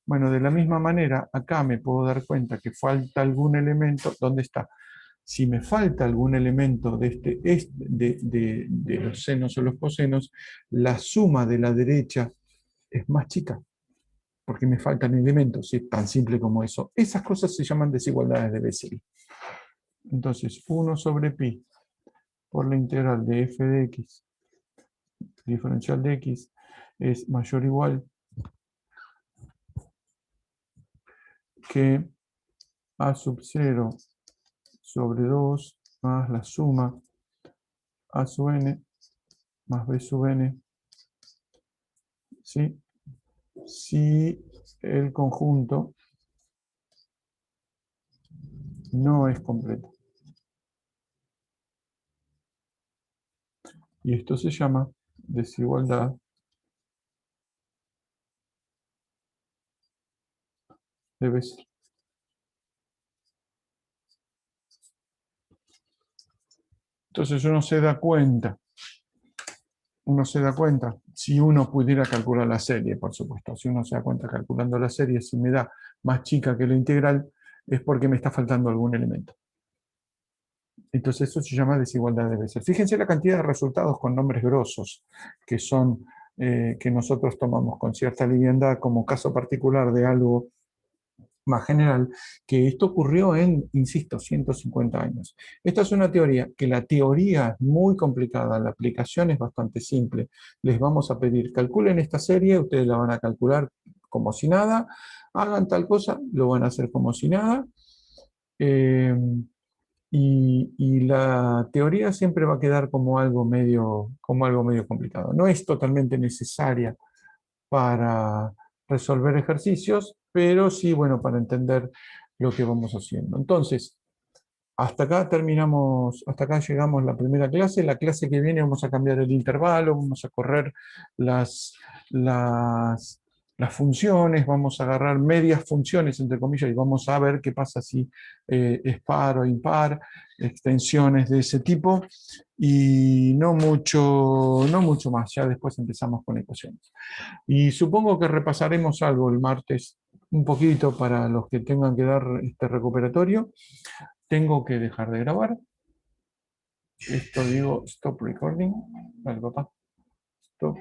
Speaker 1: Bueno, de la misma manera, acá me puedo dar cuenta que falta algún elemento. ¿Dónde está? Si me falta algún elemento de los senos o los cosenos, la suma de la derecha es más chica. porque me faltan elementos, es tan simple como eso. Esas cosas se llaman desigualdades de Bessel. Entonces, 1 sobre pi por la integral de f de x, diferencial de x, es mayor o igual que a sub 0 sobre 2 más la suma a sub n más b sub n, ¿sí? Si el conjunto no es completo. Y esto se llama desigualdad de Bessel. Entonces uno se da cuenta, si uno pudiera calcular la serie, por supuesto, si uno se da cuenta calculando la serie, si me da más chica que la integral, es porque me está faltando algún elemento. Entonces eso se llama desigualdad de Bessel. Fíjense la cantidad de resultados con nombres grosos, que son, que nosotros tomamos con cierta liviandad como caso particular de algo más general, que esto ocurrió en, insisto, 150 años. Esta es una teoría, que la teoría es muy complicada, la aplicación es bastante simple. Les vamos a pedir, calculen esta serie, ustedes la van a calcular como si nada, hagan tal cosa, lo van a hacer como si nada, y la teoría siempre va a quedar como algo medio complicado. No es totalmente necesaria para resolver ejercicios, pero sí, bueno, para entender lo que vamos haciendo. Entonces, hasta acá terminamos, hasta acá llegamos la primera clase. La clase que viene vamos a cambiar el intervalo, vamos a correr las funciones, vamos a agarrar medias funciones, entre comillas, y vamos a ver qué pasa si es par o impar, extensiones de ese tipo, y no mucho más. Ya después empezamos con ecuaciones. Y supongo que repasaremos algo el martes, un poquito para los que tengan que dar este recuperatorio. Tengo que dejar de grabar. Esto digo stop recording. Vale, papá. Stop